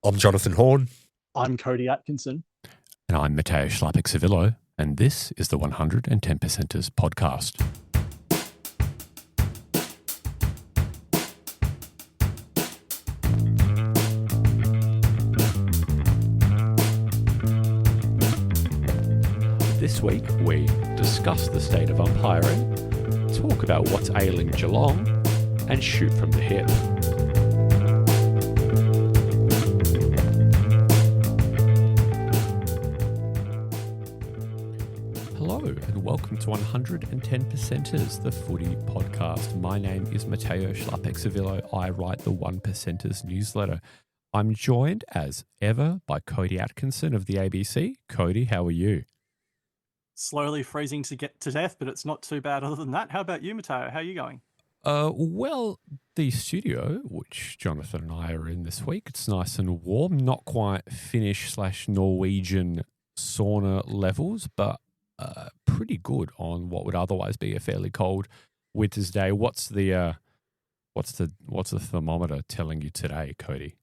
I'm Jonathan Horn. I'm Cody Atkinson. And I'm Matteo Schlapek-Savillo, and this is the 110 Percenters podcast. This week, we discuss the state of umpiring, talk about what's ailing Geelong, and shoot from the hip. Hello and welcome to 110 Percenters, the footy podcast. My name is Matteo Schlapek-Savillo. I write the 1 Percenters newsletter. I'm joined as ever by Cody Atkinson of the ABC. Cody, how are you? Slowly freezing to get to death, but it's not too bad other than that. How about you, Matteo? How are you going? Well, the studio, which Jonathan and I are in this week, it's nice and warm, not quite Finnish/Norwegian sauna levels, but pretty good on what would otherwise be a fairly cold winter's day. What's the thermometer telling you today, Cody?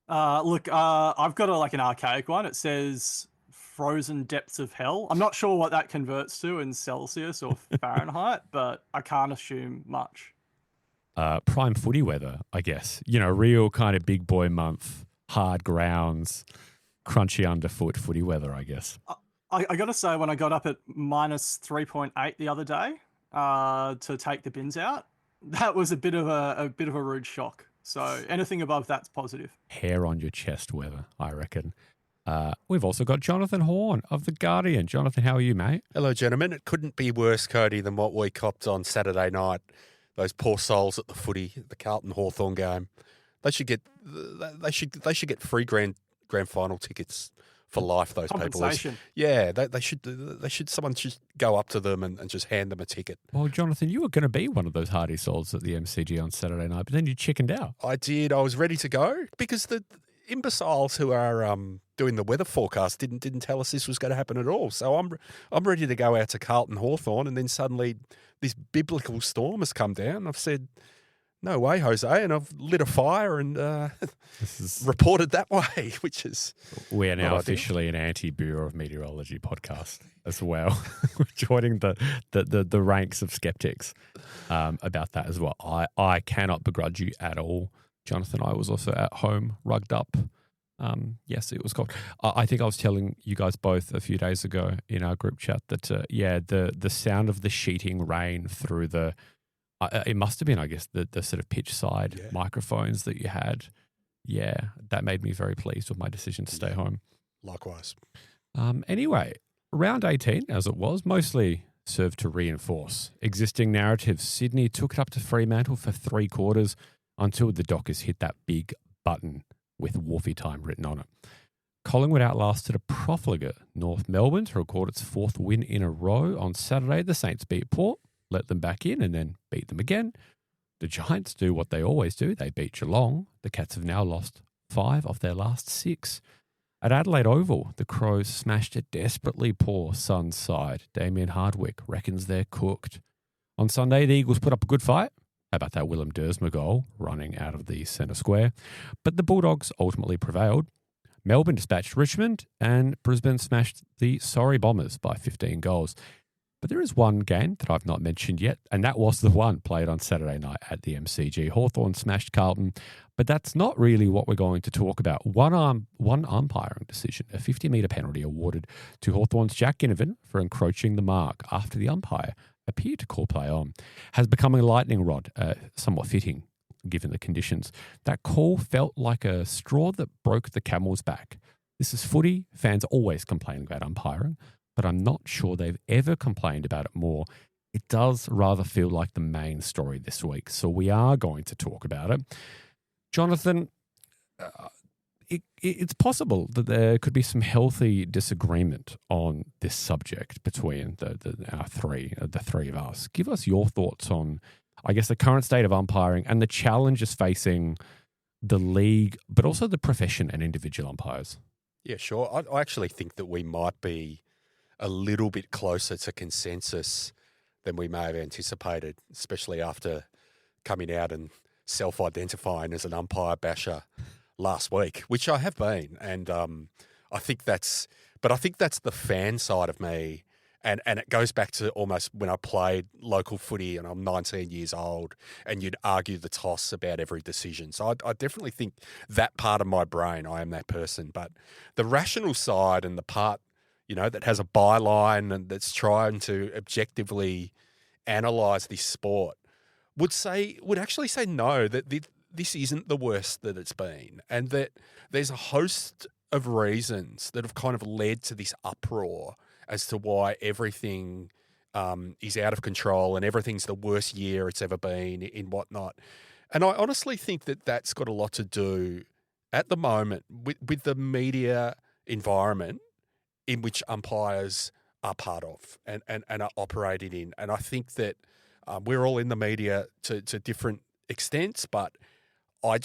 Look, I've got an archaic one. It says frozen depths of hell. I'm not sure what that converts to in Celsius or Fahrenheit, but I can't assume much. Prime footy weather, I guess. You know, real kind of big boy month, hard grounds, crunchy underfoot footy weather, I guess. I got to say, when I got up at minus 3.8 the other day to take the bins out, that was a bit of a rude shock. So anything above that's positive. Hair on your chest weather, I reckon. We've also got Jonathan Horn of The Guardian. Jonathan, how are you, mate? Hello, gentlemen. It couldn't be worse, Cody, than what we copped on Saturday night. Those poor souls at the footy, the Carlton Hawthorn game. They should get free grand final tickets for life. Those people. Yeah, they should. Someone should go up to them and just hand them a ticket. Well, Jonathan, you were going to be one of those hardy souls at the MCG on Saturday night, but then you chickened out. I did. I was ready to go because the imbeciles who are doing the weather forecast didn't tell us this was going to happen at all. So I'm ready to go out to Carlton Hawthorn, and then suddenly this biblical storm has come down. I've said, no way, Jose, and I've lit a fire and reported that way, which is... We are now officially an anti-Bureau of Meteorology podcast as well. We're joining the ranks of skeptics about that as well. I cannot begrudge you at all, Jonathan. I was also at home, rugged up. Yes, it was cold. I think I was telling you guys both a few days ago in our group chat that, the sound of the sheeting rain through the... it must have been, I guess, the sort of pitch side microphones that you had. Yeah, that made me very pleased with my decision to stay home. Likewise. Anyway, round 18, as it was, mostly served to reinforce existing narratives. Sydney took it up to Fremantle for 3 quarters until the Dockers hit that big button with Wharfie time written on it. Collingwood outlasted a profligate North Melbourne to record its 4th win in a row. On Saturday, the Saints beat Port, let them back in and then beat them again. The Giants do what they always do. They beat Geelong. The Cats have now lost 5 of their last 6. At Adelaide Oval, the Crows smashed a desperately poor Suns side. Damien Hardwick reckons they're cooked. On Sunday, the Eagles put up a good fight. How about that Willem Dersma goal running out of the centre square? But the Bulldogs ultimately prevailed. Melbourne dispatched Richmond and Brisbane smashed the Sorry Bombers by 15 goals. But there is one game that I've not mentioned yet, and that was the one played on Saturday night at the MCG. Hawthorn smashed Carlton, but that's not really what we're going to talk about. One umpiring decision, a 50-metre penalty awarded to Hawthorn's Jack Ginnivan for encroaching the mark after the umpire appeared to call play on, has become a lightning rod, somewhat fitting given the conditions. That call felt like a straw that broke the camel's back. This is footy. Fans always complain about umpiring, but I'm not sure they've ever complained about it more. It does rather feel like the main story this week, so we are going to talk about it. Jonathan, it's possible that there could be some healthy disagreement on this subject between the three of us. Give us your thoughts on, I guess, the current state of umpiring and the challenges facing the league, but also the profession and individual umpires. Yeah, sure. I actually think that we might be a little bit closer to consensus than we may have anticipated, especially after coming out and self-identifying as an umpire basher last week, which I have been, and I think that's the fan side of me. And it goes back to almost when I played local footy and I'm 19 years old and you'd argue the toss about every decision. So I definitely think that part of my brain, I am that person. But the rational side and the part, that has a byline and that's trying to objectively analyse this sport would actually say no, that this isn't the worst that it's been, and that there's a host of reasons that have kind of led to this uproar as to why everything is out of control and everything's the worst year it's ever been in whatnot. And I honestly think that that's got a lot to do at the moment with the media environment in which umpires are part of and are operating in. And I think that we're all in the media to different extents, but I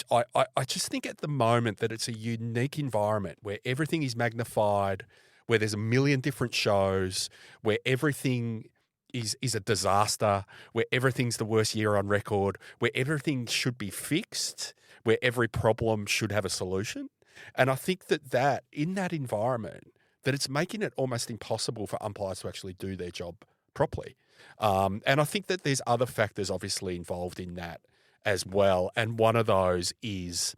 just think at the moment that it's a unique environment where everything is magnified, where there's a million different shows, where everything is a disaster, where everything's the worst year on record, where everything should be fixed, where every problem should have a solution. And I think that in that environment, that it's making it almost impossible for umpires to actually do their job properly. And I think that there's other factors obviously involved in that as well. And one of those is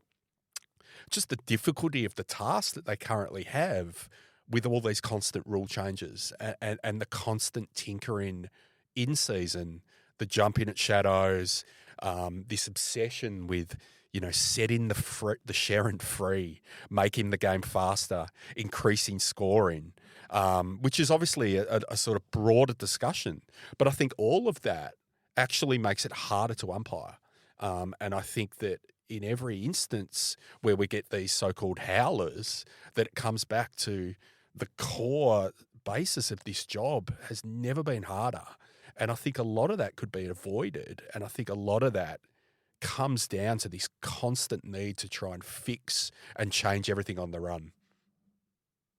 just the difficulty of the task that they currently have with all these constant rule changes and the constant tinkering in season, the jumping at shadows, this obsession with, setting the Sherrin free, making the game faster, increasing scoring, which is obviously a sort of broader discussion. But I think all of that actually makes it harder to umpire. And I think that in every instance where we get these so-called howlers, that it comes back to the core basis of this job has never been harder. And I think a lot of that could be avoided. And I think a lot of that comes down to this constant need to try and fix and change everything on the run.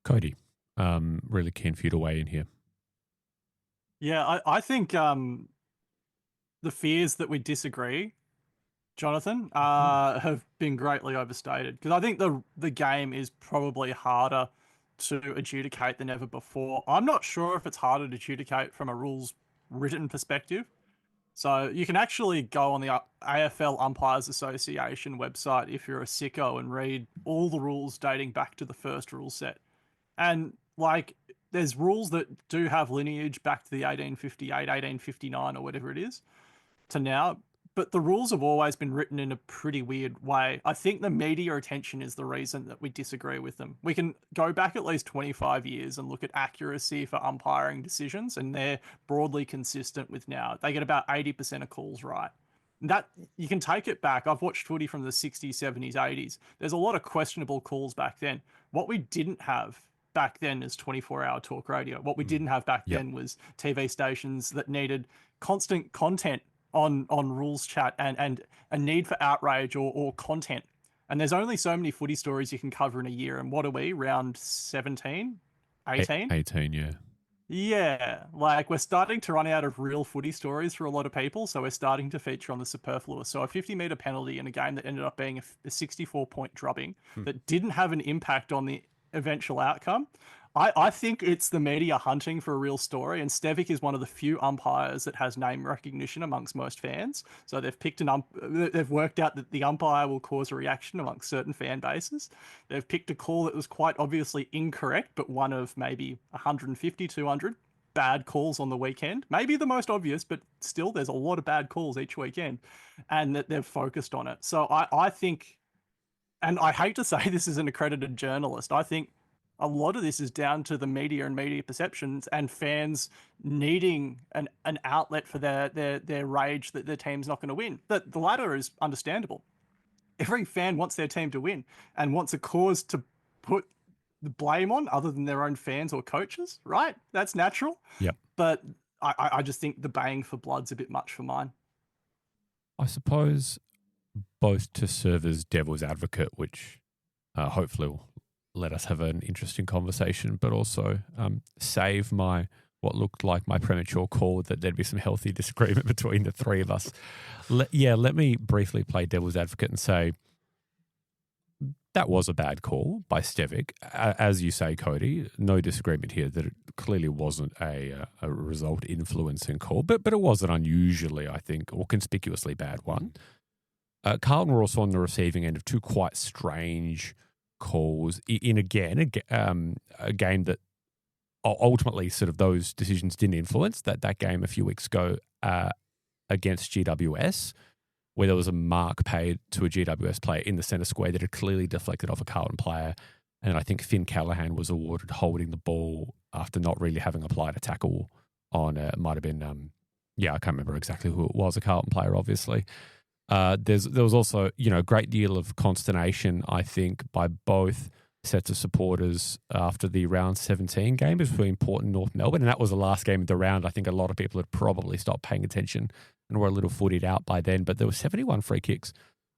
Cody, really keen for you to weigh in here. Yeah, I think the fears that we disagree, Jonathan, have been greatly overstated. Because I think the game is probably harder to adjudicate than ever before. I'm not sure if it's harder to adjudicate from a rules written perspective. So you can actually go on the AFL Umpires Association website if you're a sicko and read all the rules dating back to the first rule set. And there's rules that do have lineage back to the 1858, 1859 or whatever it is to now. But the rules have always been written in a pretty weird way. I think the media attention is the reason that we disagree with them. We can go back at least 25 years and look at accuracy for umpiring decisions, and they're broadly consistent with now. They get about 80% of calls right. That you can take it back. I've watched footy from the 60s, 70s, 80s. There's a lot of questionable calls back then. What we didn't have back then is 24-hour talk radio. What we didn't have back then was TV stations that needed constant content on rules chat and a need for outrage or content. And there's only so many footy stories you can cover in a year. And what are we, round 17, 18? 18, yeah. Yeah, we're starting to run out of real footy stories for a lot of people, so we're starting to feature on the superfluous. So a 50-metre penalty in a game that ended up being a 64-point drubbing that didn't have an impact on the eventual outcome. I think it's the media hunting for a real story, and Stevic is one of the few umpires that has name recognition amongst most fans. So they've picked they've worked out that the umpire will cause a reaction amongst certain fan bases. They've picked a call that was quite obviously incorrect, but one of maybe 150, 200 bad calls on the weekend. Maybe the most obvious, but still there's a lot of bad calls each weekend, and that they've focused on it. So I think, and I hate to say this as an accredited journalist, I think a lot of this is down to the media and media perceptions and fans needing an outlet for their rage that their team's not going to win. The latter is understandable. Every fan wants their team to win and wants a cause to put the blame on other than their own fans or coaches, right? That's natural. Yep. But I just think the baying for blood's a bit much for mine. I suppose both to serve as devil's advocate, which hopefully will let us have an interesting conversation, but also save what looked like my premature call that there'd be some healthy disagreement between the three of us. Let me briefly play devil's advocate and say that was a bad call by Stevic. As you say, Cody, no disagreement here that it clearly wasn't a result influencing call, but it was an unusually, I think, or conspicuously bad one. Carlton were also on the receiving end of two quite strange calls in a game that ultimately sort of those decisions didn't influence. That game a few weeks ago against GWS, where there was a mark paid to a GWS player in the centre square that had clearly deflected off a Carlton player. And I think Finn Callahan was awarded holding the ball after not really having applied a tackle on it might have been, I can't remember exactly who it was, a Carlton player, obviously. There was also, a great deal of consternation, I think, by both sets of supporters after the round 17 game between Port and North Melbourne. And that was the last game of the round. I think a lot of people had probably stopped paying attention and were a little footed out by then. But there were 71 free kicks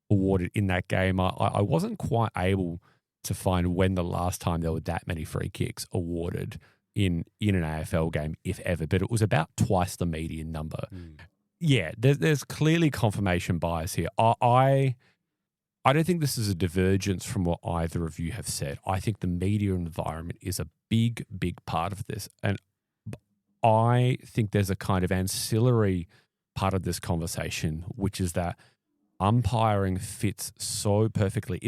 awarded in that game. I wasn't quite able to find when the last time there were that many free kicks awarded in an AFL game, if ever. But it was about twice the median number. Yeah, there's clearly confirmation bias here. I don't think this is a divergence from what either of you have said. I think the media environment is a big, big part of this. And I think there's a kind of ancillary part of this conversation, which is that umpiring fits so perfectly.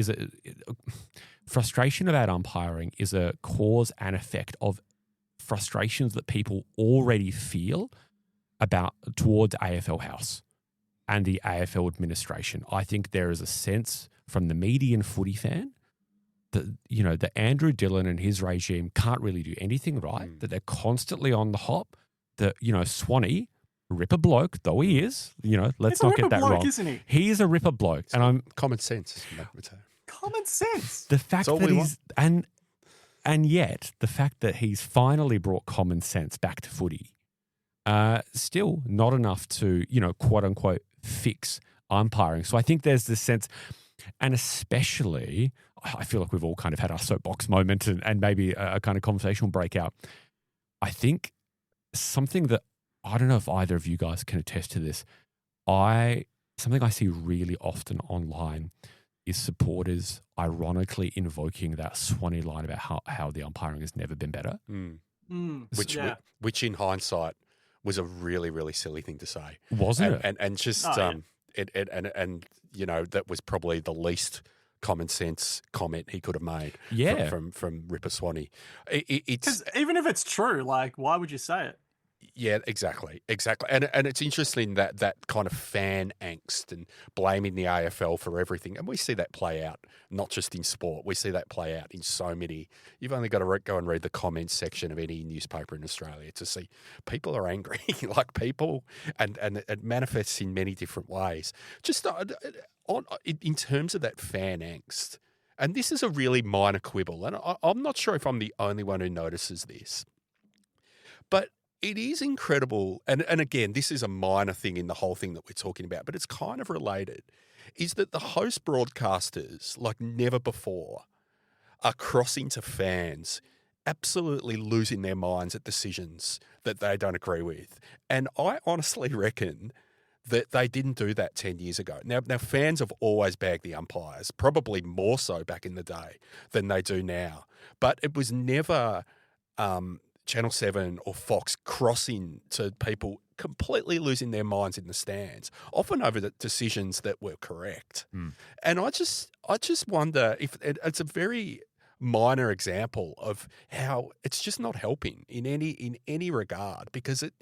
Frustration about umpiring is a cause and effect of frustrations that people already feel towards AFL House and the AFL administration. I think there is a sense from the median footy fan that, that Andrew Dillon and his regime can't really do anything right, that they're constantly on the hop, that, Swanee, ripper bloke, though he is, let's not get that wrong. Isn't he? He is a ripper bloke. And I'm common sense. Common sense. The fact that he's and yet the fact that he's finally brought common sense back to footy, still not enough to, quote unquote, fix umpiring. So I think there's this sense, and especially, I feel like we've all kind of had our soapbox moment and maybe a kind of conversational breakout. I think something that, I don't know if either of you guys can attest to this, something I see really often online is supporters ironically invoking that Swanee line about how the umpiring has never been better. Which in hindsight was a really, really silly thing to say. Wasn't it? And just, that was probably the least common sense comment he could have made from Ripper Swanee. Because even if it's true, why would you say it? Yeah, exactly. And it's interesting that kind of fan angst and blaming the AFL for everything. And we see that play out, not just in sport. We see that play out in so many. You've only got to go and read the comments section of any newspaper in Australia to see people are angry, and it manifests in many different ways. Just in terms of that fan angst, and this is a really minor quibble, and I'm not sure if I'm the only one who notices this, but it is incredible, and again, this is a minor thing in the whole thing that we're talking about, but it's kind of related, is that the host broadcasters, like never before, are crossing to fans, absolutely losing their minds at decisions that they don't agree with. And I honestly reckon that they didn't do that 10 years ago. Now fans have always bagged the umpires, probably more so back in the day than they do now. But it was never Channel 7 or Fox crossing to people completely losing their minds in the stands, often over the decisions that were correct. And I just wonder if it's a very minor example of how it's just not helping in any regard, because it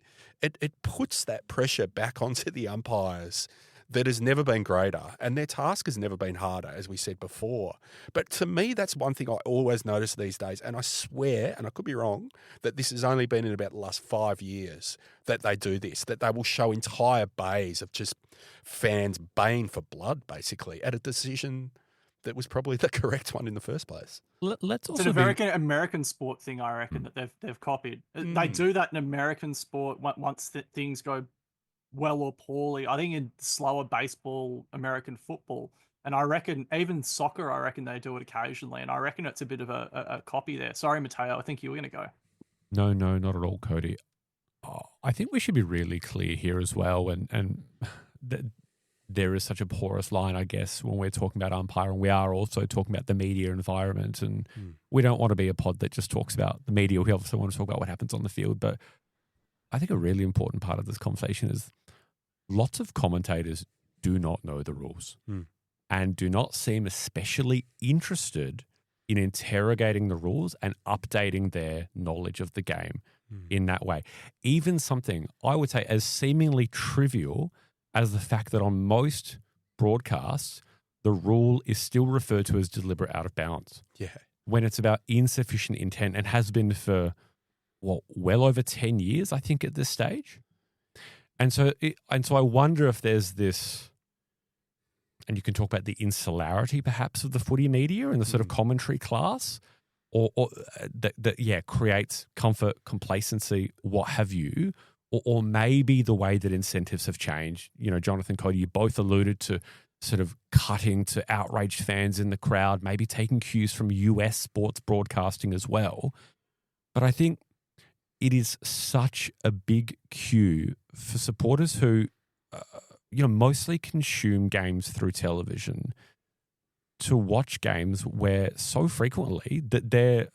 puts that pressure back onto the umpires that has never been greater, and their task has never been harder, as we said before. But to me, that's one thing I always notice these days, and I swear, and I could be wrong, that this has only been in about the last 5 years that they do this, that they will show entire bays of just fans baying for blood, basically, at a decision that was probably the correct one in the first place. Let's It's also an American sport thing, I reckon, that they've copied. They do that in American sport once things go well or poorly. I think in slower baseball, American football, and I reckon even soccer, I reckon they do it occasionally, and I reckon it's a bit of a copy there. Sorry, Matteo, I think you were going to go. No, not at all, Cody. I think we should be really clear here as well, and there is such a porous line, I guess, when we're talking about umpiring. We are also talking about the media environment, and we don't want to be a pod that just talks about the media. We also want to talk about what happens on the field. But I think a really important part of this conversation is lots of commentators do not know the rules and do not seem especially interested in interrogating the rules and updating their knowledge of the game in that way. Even something I would say as seemingly trivial as the fact that on most broadcasts, the rule is still referred to as deliberate out of bounds. Yeah. When it's about insufficient intent and has been for, well over 10 years, I think, at this stage. And so I wonder if there's this, and you can talk about the insularity perhaps of the footy media and the sort of commentary class, or that creates comfort, complacency, what have you, or maybe the way that incentives have changed. You know, Jonathan, Cody, you both alluded to sort of cutting to outraged fans in the crowd, maybe taking cues from US sports broadcasting as well. But I think it is such a big cue for supporters who, mostly consume games through television to watch games where so frequently that they're,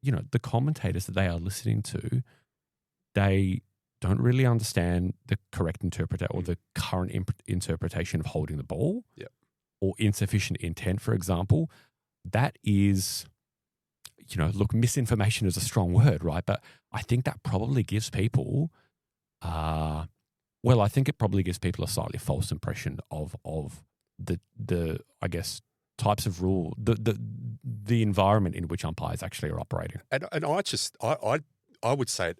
the commentators that they are listening to, they don't really understand the correct interpreter or the current interpretation of holding the ball or insufficient intent, for example. That is, look, misinformation is a strong word, right? But I think that probably gives people, I think it probably gives people a slightly false impression of the I guess, types of rule, the environment in which umpires actually are operating. And I would say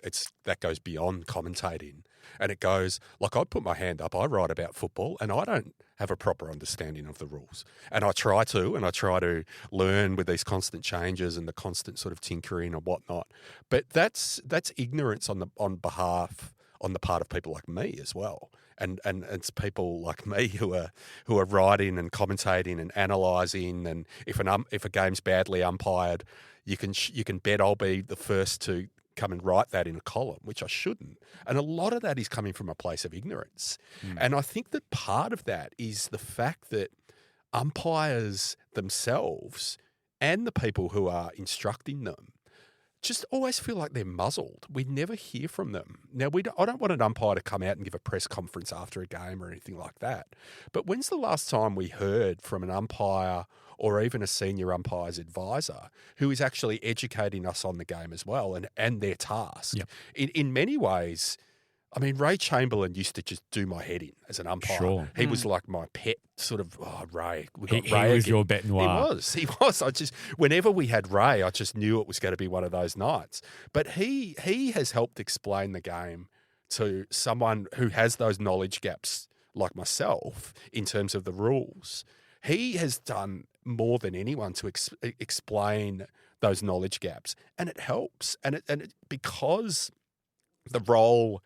that goes beyond commentating, and it goes, like, I'd put my hand up, I write about football and I don't have a proper understanding of the rules. And I try to learn with these constant changes and the constant sort of tinkering and whatnot. But that's ignorance on the part of people like me as well. And it's people like me who are writing and commentating and analysing. And if a game's badly umpired, you can bet I'll be the first to come and write that in a column, which I shouldn't. And a lot of that is coming from a place of ignorance. And I think that part of that is the fact that umpires themselves and the people who are instructing them just always feel like they're muzzled. We never hear from them. Now, I don't want an umpire to come out and give a press conference after a game or anything like that. But when's the last time we heard from an umpire or even a senior umpire's advisor who is actually educating us on the game as well and their task? Yep. In many ways, I mean, Ray Chamberlain used to just do my head in as an umpire. Sure. He was like my pet sort of, Ray. He was your bête noire. He was. Whenever we had Ray, I just knew it was going to be one of those nights. But he has helped explain the game to someone who has those knowledge gaps like myself in terms of the rules. He has done more than anyone to explain those knowledge gaps, and it helps. And it because the role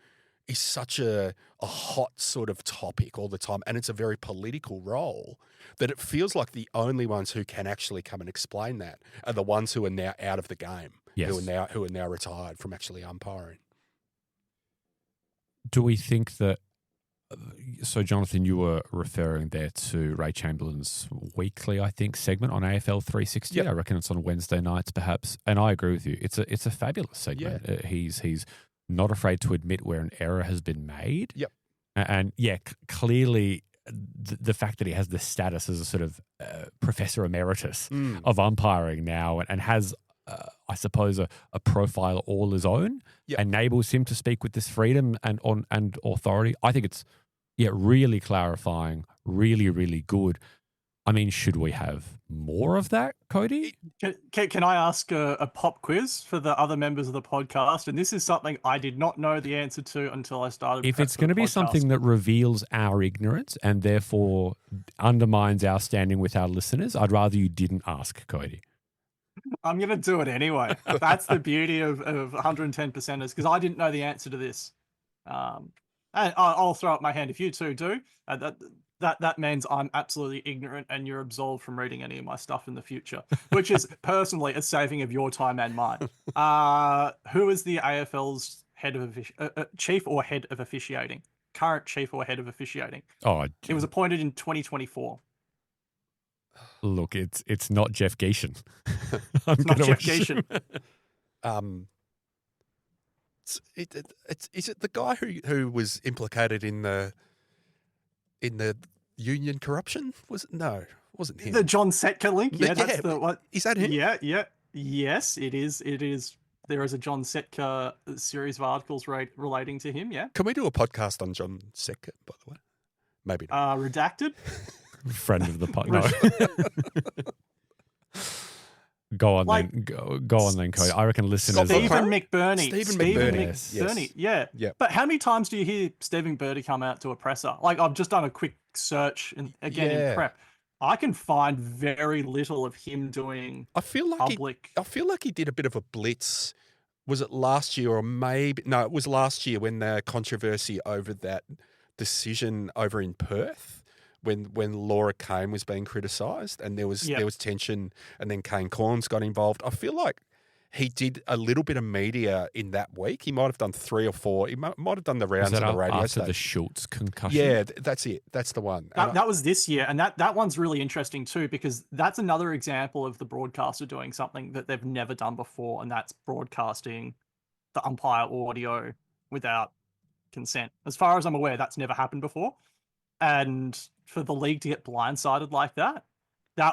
is such a hot sort of topic all the time, and it's a very political role, that it feels like the only ones who can actually come and explain that are the ones who are now out of the game, who are now retired from actually umpiring. Do we think that? So, Jonathan, you were referring there to Ray Chamberlain's weekly, I think, segment on AFL 360. Yep. I reckon it's on Wednesday nights, perhaps. And I agree with you. It's a fabulous segment. Yeah. He's not afraid to admit where an error has been made. Yep. And clearly the fact that he has the status as a sort of professor emeritus of umpiring now and has, I suppose, a profile all his own, enables him to speak with this freedom and authority. I think it's really clarifying, really, really good. I mean, should we have more of that, Cody? Can I ask a pop quiz for the other members of the podcast? And this is something I did not know the answer to until I started. If it's going to be something that reveals our ignorance and therefore undermines our standing with our listeners, I'd rather you didn't ask, Cody. I'm going to do it anyway. That's the beauty of 110%ers, because I didn't know the answer to this. And I'll throw up my hand if you two do. That means I'm absolutely ignorant and you're absolved from reading any of my stuff in the future, which is personally a saving of your time and mine. Who is the AFL's chief or head of officiating? current chief or head of officiating. Oh, It was appointed in 2024. look, it's not Jeff Geishan. I'm It's not gonna Jeff assume- Geishan. Is it the guy who was implicated in the union corruption? Was it? No, it wasn't him. The John Setka link. Yeah, that's Yeah, the what? Is that him? Yeah. Yes, it is. It is. There is a John Setka series of articles relating to him. Yeah. Can we do a podcast on John Setka, by the way? Maybe not. Redacted. Friend of the pod. No. Go on then. Go on then, Cody. I reckon listeners. Stephen Stephen McClaren? McBurney. Stephen McBurney. McBurney. Yes. Yeah. But how many times do you hear Stephen McBurney come out to a presser? Like, I've just done a quick search in prep. I can find very little of him doing I feel like public. I feel like he did a bit of a blitz. Was it last year or maybe no? It was last year when the controversy over that decision over in Perth, when Laura Kane was being criticised, and there was tension, and then Kane Corns got involved. I feel like he did a little bit of media in that week. He might have done 3 or 4. He might have done the rounds of the radio after station. the Schultz concussion? Yeah, that's it. That's the one. That was this year, and that one's really interesting too, because that's another example of the broadcaster doing something that they've never done before, and that's broadcasting the umpire audio without consent. As far as I'm aware, that's never happened before. And for the league to get blindsided like that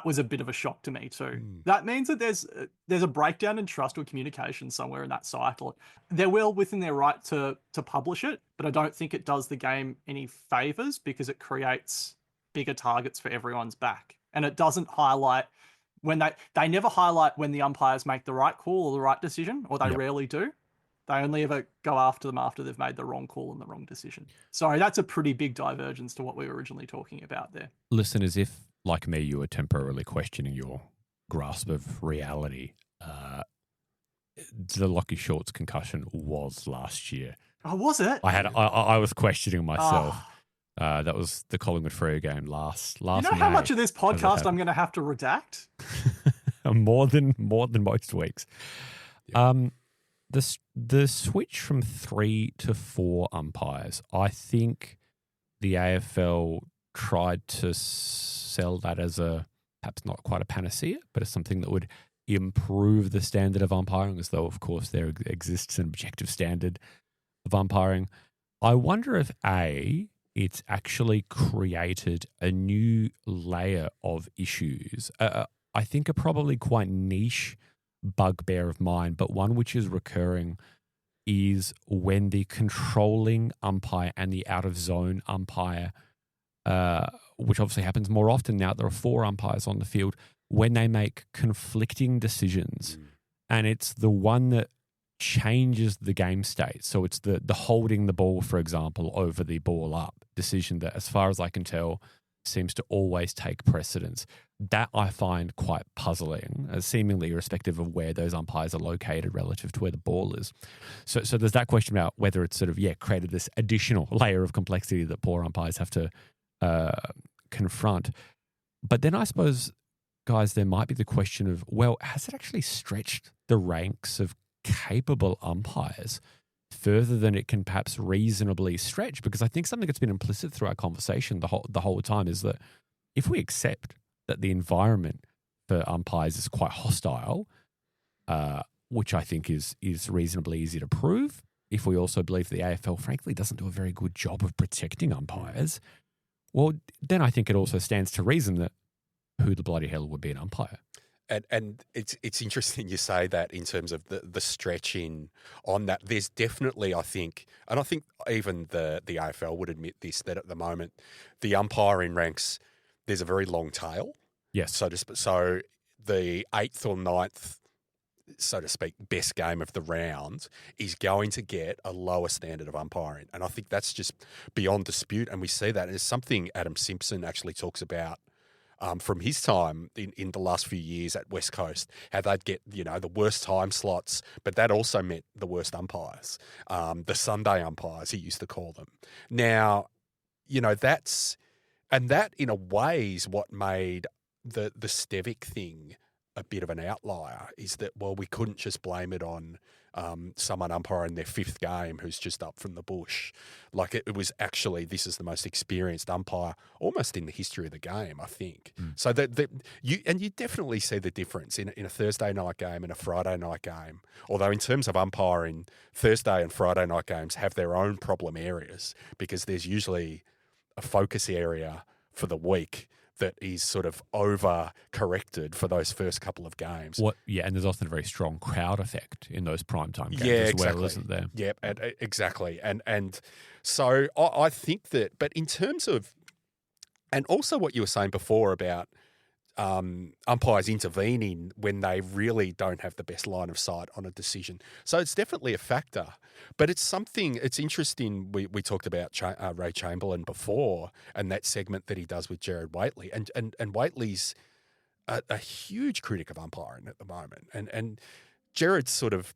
was a bit of a shock to me too. That means that there's a breakdown in trust or communication somewhere in that cycle. They're well within their right to publish it, but I don't think it does the game any favors, because it creates bigger targets for everyone's back. And it doesn't highlight when they never highlight when the umpires make the right call or the right decision, or they rarely do. They only ever go after them after they've made the wrong call and the wrong decision. Sorry, that's a pretty big divergence to what we were originally talking about there. Listeners, if, like me, you were temporarily questioning your grasp of reality, the Lockie Schultz concussion was last year. Oh, was it? I was questioning myself. That was the Collingwood Freo game last You know May, how much of this as it podcast I'm going to have to redact? more than most weeks. The switch from 3 to 4 umpires, I think the AFL tried to sell that as perhaps not quite a panacea, but as something that would improve the standard of umpiring, as though, of course, there exists an objective standard of umpiring. I wonder if it's actually created a new layer of issues. I think are probably quite niche bugbear of mine, but one which is recurring is when the controlling umpire and the out of zone umpire, which obviously happens more often now, there are 4 umpires on the field, when they make conflicting decisions. And it's the one that changes the game state. So it's the holding the ball, for example, over the ball up decision that, as far as I can tell, seems to always take precedence. That I find quite puzzling, seemingly irrespective of where those umpires are located relative to where the ball is. So there's that question about whether it's sort of, created this additional layer of complexity that poor umpires have to confront. But then I suppose, guys, there might be the question of, well, has it actually stretched the ranks of capable umpires further than it can perhaps reasonably stretch? Because I think something that's been implicit through our conversation the whole time is that if we accept that the environment for umpires is quite hostile, which I think is reasonably easy to prove, if we also believe the AFL, frankly, doesn't do a very good job of protecting umpires, well, then I think it also stands to reason that who the bloody hell would be an umpire? And it's interesting you say that in terms of the stretching on that. There's definitely, I think even the AFL would admit this, that at the moment the umpiring ranks, there's a very long tail. Yes. So the 8th or 9th, so to speak, best game of the round is going to get a lower standard of umpiring. And I think that's just beyond dispute. And we see that. And it's something Adam Simpson actually talks about from his time in the last few years at West Coast, how they'd get, the worst time slots, but that also meant the worst umpires, the Sunday umpires, he used to call them. Now, that in a way is what made the Stevic thing a bit of an outlier is that, well, we couldn't just blame it on someone umpiring their fifth game who's just up from the bush. Like it was actually, this is the most experienced umpire almost in the history of the game, I think. So that you definitely see the difference in a Thursday night game and a Friday night game. Although in terms of umpiring, Thursday and Friday night games have their own problem areas because there's usually a focus area for the week that is sort of over-corrected for those first couple of games. And there's often a very strong crowd effect in those primetime games exactly. well, isn't there? Yeah, exactly. And so I think that, but in terms of, and also what you were saying before about umpires intervening when they really don't have the best line of sight on a decision. So it's definitely a factor, but it's something, it's interesting. We talked about Ray Chamberlain before and that segment that he does with Gerard Whateley, and Whateley's a huge critic of umpiring at the moment. And Gerard sort of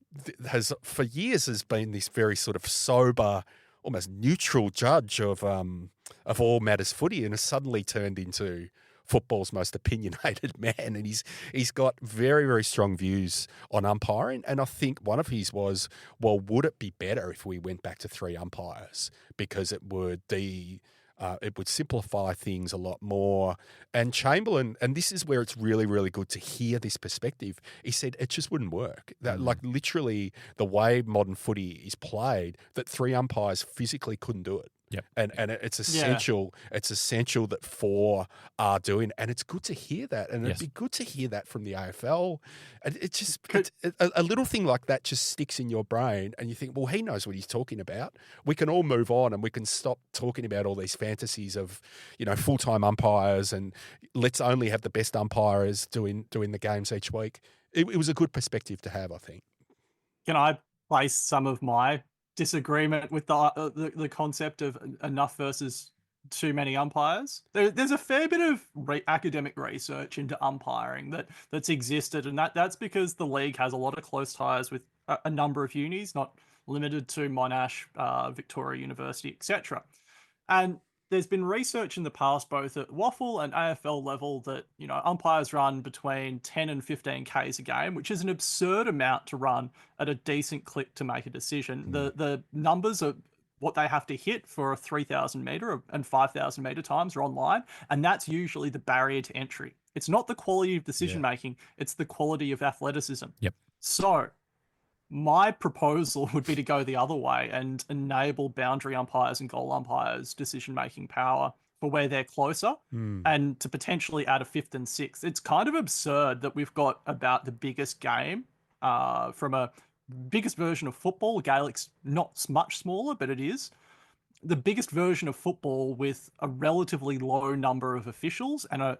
has for years has been this very sort of sober, almost neutral judge of all matters footy, and has suddenly turned into football's most opinionated man, and he's got very, very strong views on umpiring. And I think one of his was, well, would it be better if we went back to 3 umpires because it would simplify things a lot more. And Chamberlain, and this is where it's really, really good to hear this perspective, he said it just wouldn't work. That like literally the way modern footy is played, that 3 umpires physically couldn't do it. Yep. And it's essential. Yeah. It's essential that 4 are doing, and it's good to hear that. And it'd be good to hear that from the AFL. And it's just a little thing like that just sticks in your brain, and you think, well, he knows what he's talking about. We can all move on, and we can stop talking about all these fantasies of, full-time umpires, and let's only have the best umpires doing the games each week. It was a good perspective to have, I think. Can I place some of my disagreement with the concept of enough versus too many umpires? There's a fair bit of academic research into umpiring that's existed, and that's because the league has a lot of close ties with a number of unis, not limited to Monash, Victoria University, etc. And there's been research in the past, both at WAFL and AFL level, that umpires run between 10 and 15 Ks a game, which is an absurd amount to run at a decent clip to make a decision. The numbers are what they have to hit for a 3,000 meter and 5,000 meter times are online, and that's usually the barrier to entry. It's not the quality of decision making; it's the quality of athleticism. Yep. So my proposal would be to go the other way and enable boundary umpires and goal umpires decision-making power for where they're closer, and to potentially add a 5th and 6th. It's kind of absurd that we've got about the biggest game from a biggest version of football. Gaelic's not much smaller, but it is the biggest version of football with a relatively low number of officials, and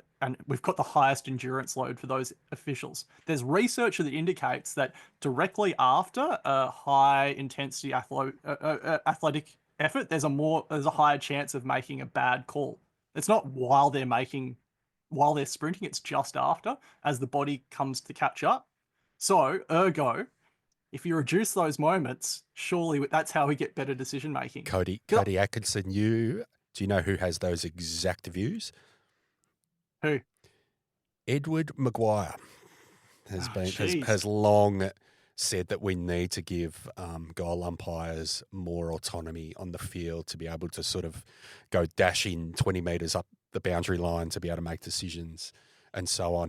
we've got the highest endurance load for those officials. There's research that indicates that directly after a high intensity athletic effort, there's a higher chance of making a bad call. It's not while they're sprinting, it's just after, as the body comes to catch up. So, ergo, if you reduce those moments, surely that's how we get better decision making. Cody Atkinson, do you know who has those exact views? Who? Edward Maguire has long said that we need to give goal umpires more autonomy on the field to be able to sort of go dashing 20 metres up the boundary line to be able to make decisions and so on.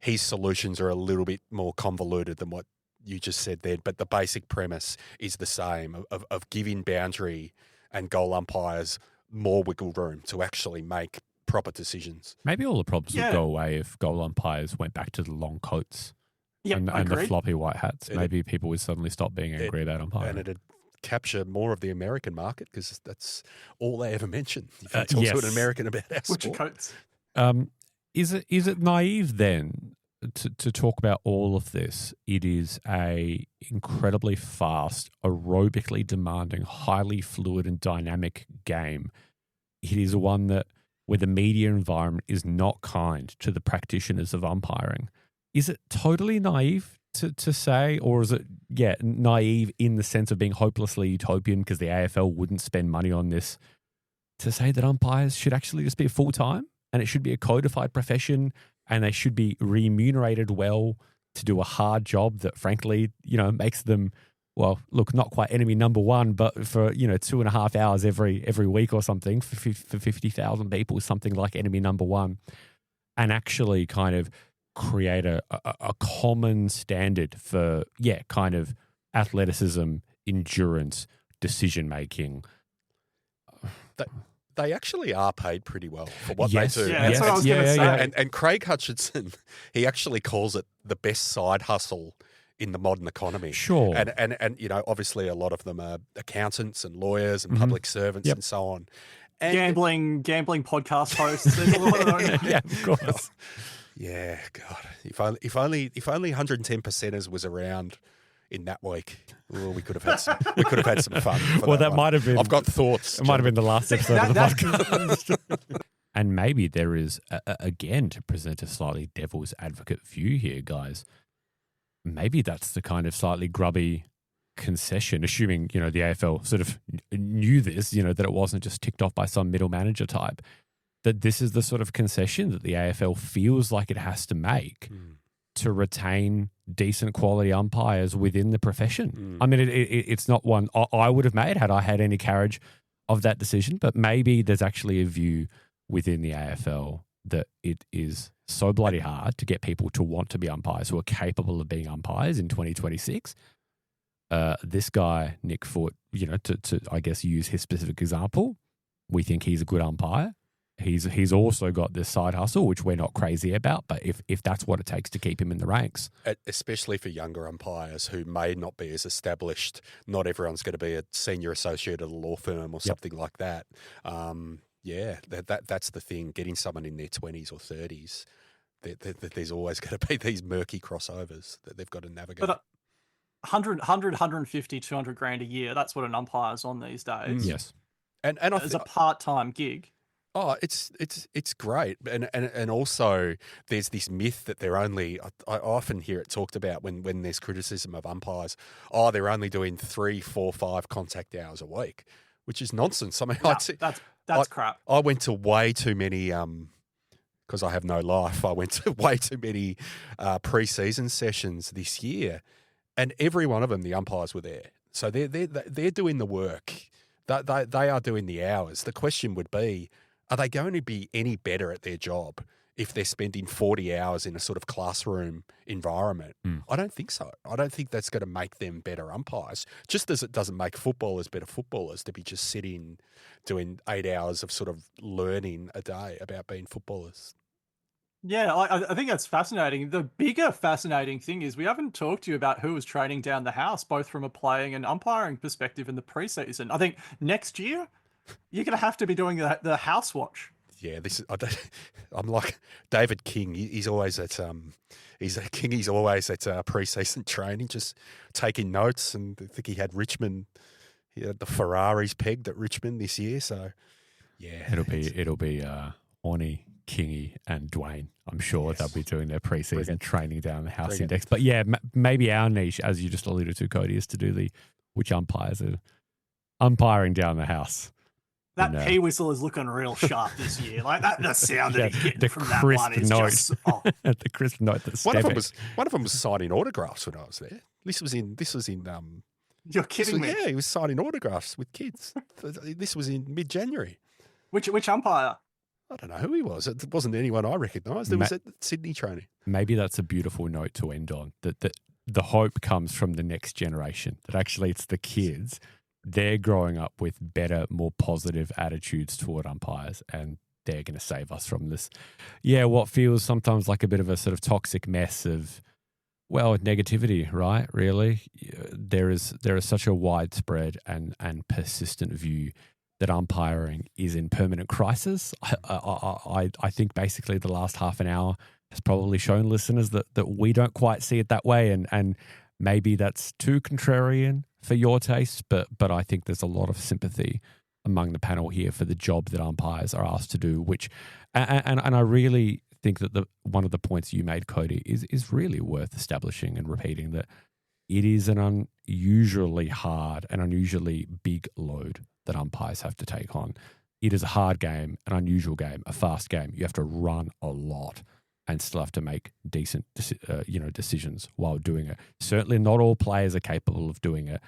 His solutions are a little bit more convoluted than what you just said there, but the basic premise is the same of giving boundary and goal umpires more wiggle room to actually make proper decisions. Maybe all the problems would go away if goal umpires went back to the long coats and the floppy white hats. Maybe people would suddenly stop being angry about umpiring. And it'd capture more of the American market because that's all they ever mention. If you talk to an American about our sport. Which coats? Is it naive then to talk about all of this? It is a incredibly fast, aerobically demanding, highly fluid and dynamic game. It is one where the media environment is not kind to the practitioners of umpiring. Is it totally naive to say, or is it naive in the sense of being hopelessly utopian because the AFL wouldn't spend money on this, to say that umpires should actually just be full-time? and it should be a codified profession, and they should be remunerated well to do a hard job that, frankly, makes them, well, look, not quite enemy number one, but for 2.5 hours every week or something for 50,000 people, something like enemy number one, and actually kind of create a common standard for kind of athleticism, endurance, decision making. They actually are paid pretty well for what Yes. they do. Yeah, that's what I was going to say. And Craig Hutchinson, he actually calls it the best side hustle in the modern economy. Sure. And obviously a lot of them are accountants and lawyers and public servants and so on. And Gambling podcast hosts. There's a lot of those. Yeah, of course. yeah, God, if only 110%ers was around in that week, well, we could have had some fun. Well, that might have been. I've got thoughts. It might have been the last episode of the that- podcast. And maybe there is, again, to present a slightly devil's advocate view here, guys, maybe that's the kind of slightly grubby concession, assuming, the AFL sort of knew this, that it wasn't just ticked off by some middle manager type, that this is the sort of concession that the AFL feels like it has to make to retain decent quality umpires within the profession. I mean, it's not one I would have made had I had any carriage of that decision, but maybe there's actually a view within the AFL that it is so bloody hard to get people to want to be umpires who are capable of being umpires in 2026. This guy, Nick Foote, to I guess use his specific example, we think he's a good umpire. He's also got this side hustle, which we're not crazy about, but if that's what it takes to keep him in the ranks. Especially for younger umpires who may not be as established. Not everyone's going to be a senior associate at a law firm or something like that. That's the thing, getting someone in their 20s or 30s, there's always going to be these murky crossovers that they've got to navigate. But 150, 200 grand a year, that's what an umpire's on these days. Yes. And As a part-time gig. Oh, it's great, and also there's this myth that they're only. I often hear it talked about when there's criticism of umpires. Oh, they're only doing 3, 4, 5 contact hours a week, which is nonsense. I mean, No, that's crap. I went to way too many because I have no life. I went to way too many pre-season sessions this year, and every one of them, the umpires were there. So they're doing the work. They are doing the hours. The question would be, are they going to be any better at their job if they're spending 40 hours in a sort of classroom environment? I don't think so. I don't think that's going to make them better umpires, just as it doesn't make footballers better footballers to be just sitting doing 8 hours of sort of learning a day about being footballers. Yeah, I think that's fascinating. The bigger fascinating thing is we haven't talked to you about who was training down the house, both from a playing and umpiring perspective in the preseason. I think next year you're going to have to be doing the house watch. Yeah, I'm like David King. He's always at He's always at pre-season training, just taking notes. And I think he had Richmond. He had the Ferraris pegged at Richmond this year. So yeah, it'll be Orny, Kingy, and Dwayne. I'm sure they'll be doing their pre-season training down the House Index. But yeah, maybe our niche, as you just alluded to, Cody, is to do which umpires are umpiring down the house. That P whistle is looking real sharp this year. Like the sound that he's getting the from that crisp one is note. just The crisp note that's one of them was signing autographs when I was there. This was in You're kidding me. Yeah, he was signing autographs with kids. This was in mid-January. Which umpire? I don't know who he was. It wasn't anyone I recognised. It was at Sydney training. Maybe that's a beautiful note to end on. That the hope comes from the next generation. That actually it's the kids. They're growing up with better, more positive attitudes toward umpires, and they're going to save us from this. Yeah, what feels sometimes like a bit of a sort of toxic mess of, well, negativity, right? Really, there is such a widespread and persistent view that umpiring is in permanent crisis. I think basically the last half an hour has probably shown listeners that we don't quite see it that way, and maybe that's too contrarian for your taste, but I think there's a lot of sympathy among the panel here for the job that umpires are asked to do, which, and I really think that one of the points you made, Cody, is really worth establishing and repeating, that it is an unusually hard and unusually big load that umpires have to take on. it is a hard game, an unusual game, a fast game. You have to run a lot and still have to make decent, decisions while doing it. Certainly not all players are capable of doing it.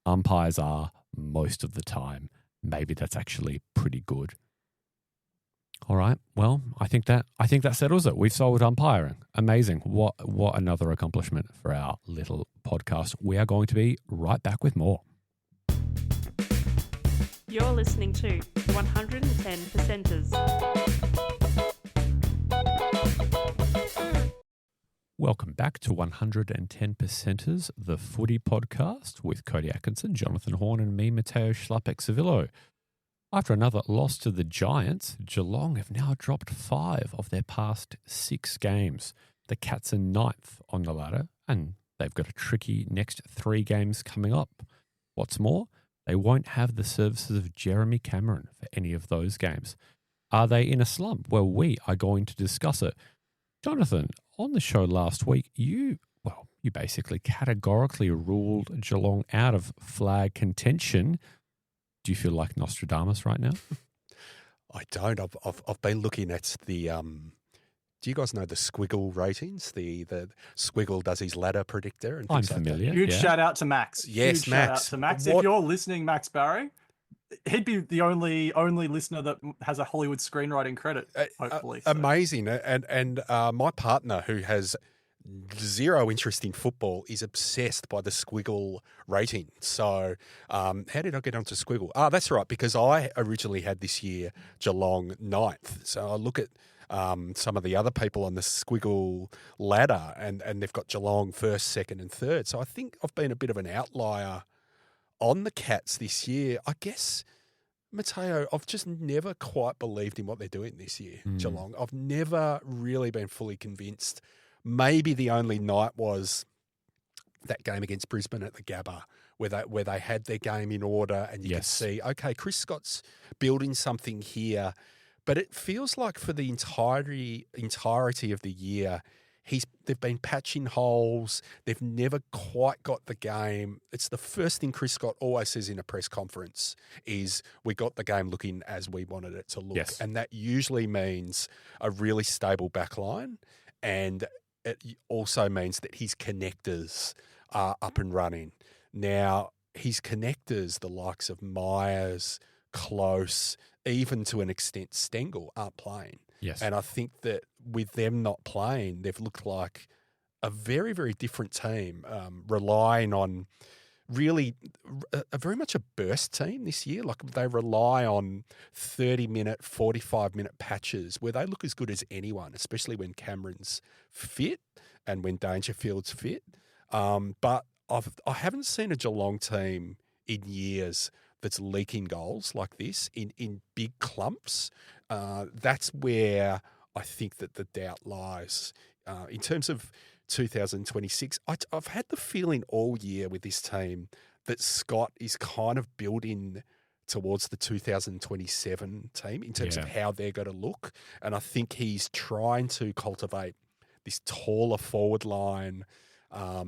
Umpires are most of the time. Maybe that's actually pretty good. All right. Well, I think that settles it. We've solved umpiring. Amazing. What another accomplishment for our little podcast. We are going to be right back with more. You're listening to 110 Percenters. Welcome back to 110 Percenters, the footy podcast with Cody Atkinson, Jonathan Horn, and me, Matteo Schlapek-Savillo. After another loss to the Giants, Geelong have now dropped 5 of their past 6 games. The Cats are 9th on the ladder, and they've got a tricky next 3 games coming up. What's more, they won't have the services of Jeremy Cameron for any of those games. Are they in a slump? Well, we are going to discuss it. Jonathan, on the show last week, you basically categorically ruled Geelong out of flag contention. Do you feel like Nostradamus right now? I don't. I've been looking at the. Do you guys know the Squiggle ratings? The Squiggle does his ladder predictor and things I'm familiar. like Huge shout out to Max. Yes, Huge Max. Shout out to Max. What- If you're listening, Max Barry, he'd be the only listener that has a Hollywood screenwriting credit. Hopefully, so. Amazing. And my partner, who has zero interest in football, is obsessed by the Squiggle rating. So how did I get onto Squiggle? That's right, because I originally had this year Geelong 9th. So I look at some of the other people on the Squiggle ladder, and they've got Geelong 1st, 2nd and 3rd. So I think I've been a bit of an outlier on the Cats this year. I guess, Matteo, I've just never quite believed in what they're doing this year, Geelong. I've never really been fully convinced. Maybe the only night was that game against Brisbane at the Gabba, where they had their game in order, and you could see, okay, Chris Scott's building something here. But it feels like for the entirety of the year, they've been patching holes. They've never quite got the game. It's the first thing Chris Scott always says in a press conference is, we got the game looking as we wanted it to look. Yes. And that usually means a really stable backline, and it also means that his connectors are up and running. Now, his connectors, the likes of Myers, Close, even to an extent Stengel, aren't playing. Yes. And I think that with them not playing, they've looked like a very, very different team, relying on really very much a burst team this year. Like, they rely on 30-minute, 45-minute patches where they look as good as anyone, especially when Cameron's fit and when Dangerfield's fit. But I haven't seen a Geelong team in years that's leaking goals like this in big clumps. That's where I think that the doubt lies. In terms of 2026, I've had the feeling all year with this team that Scott is kind of building towards the 2027 team in terms of how they're going to look. And I think he's trying to cultivate this taller forward line, a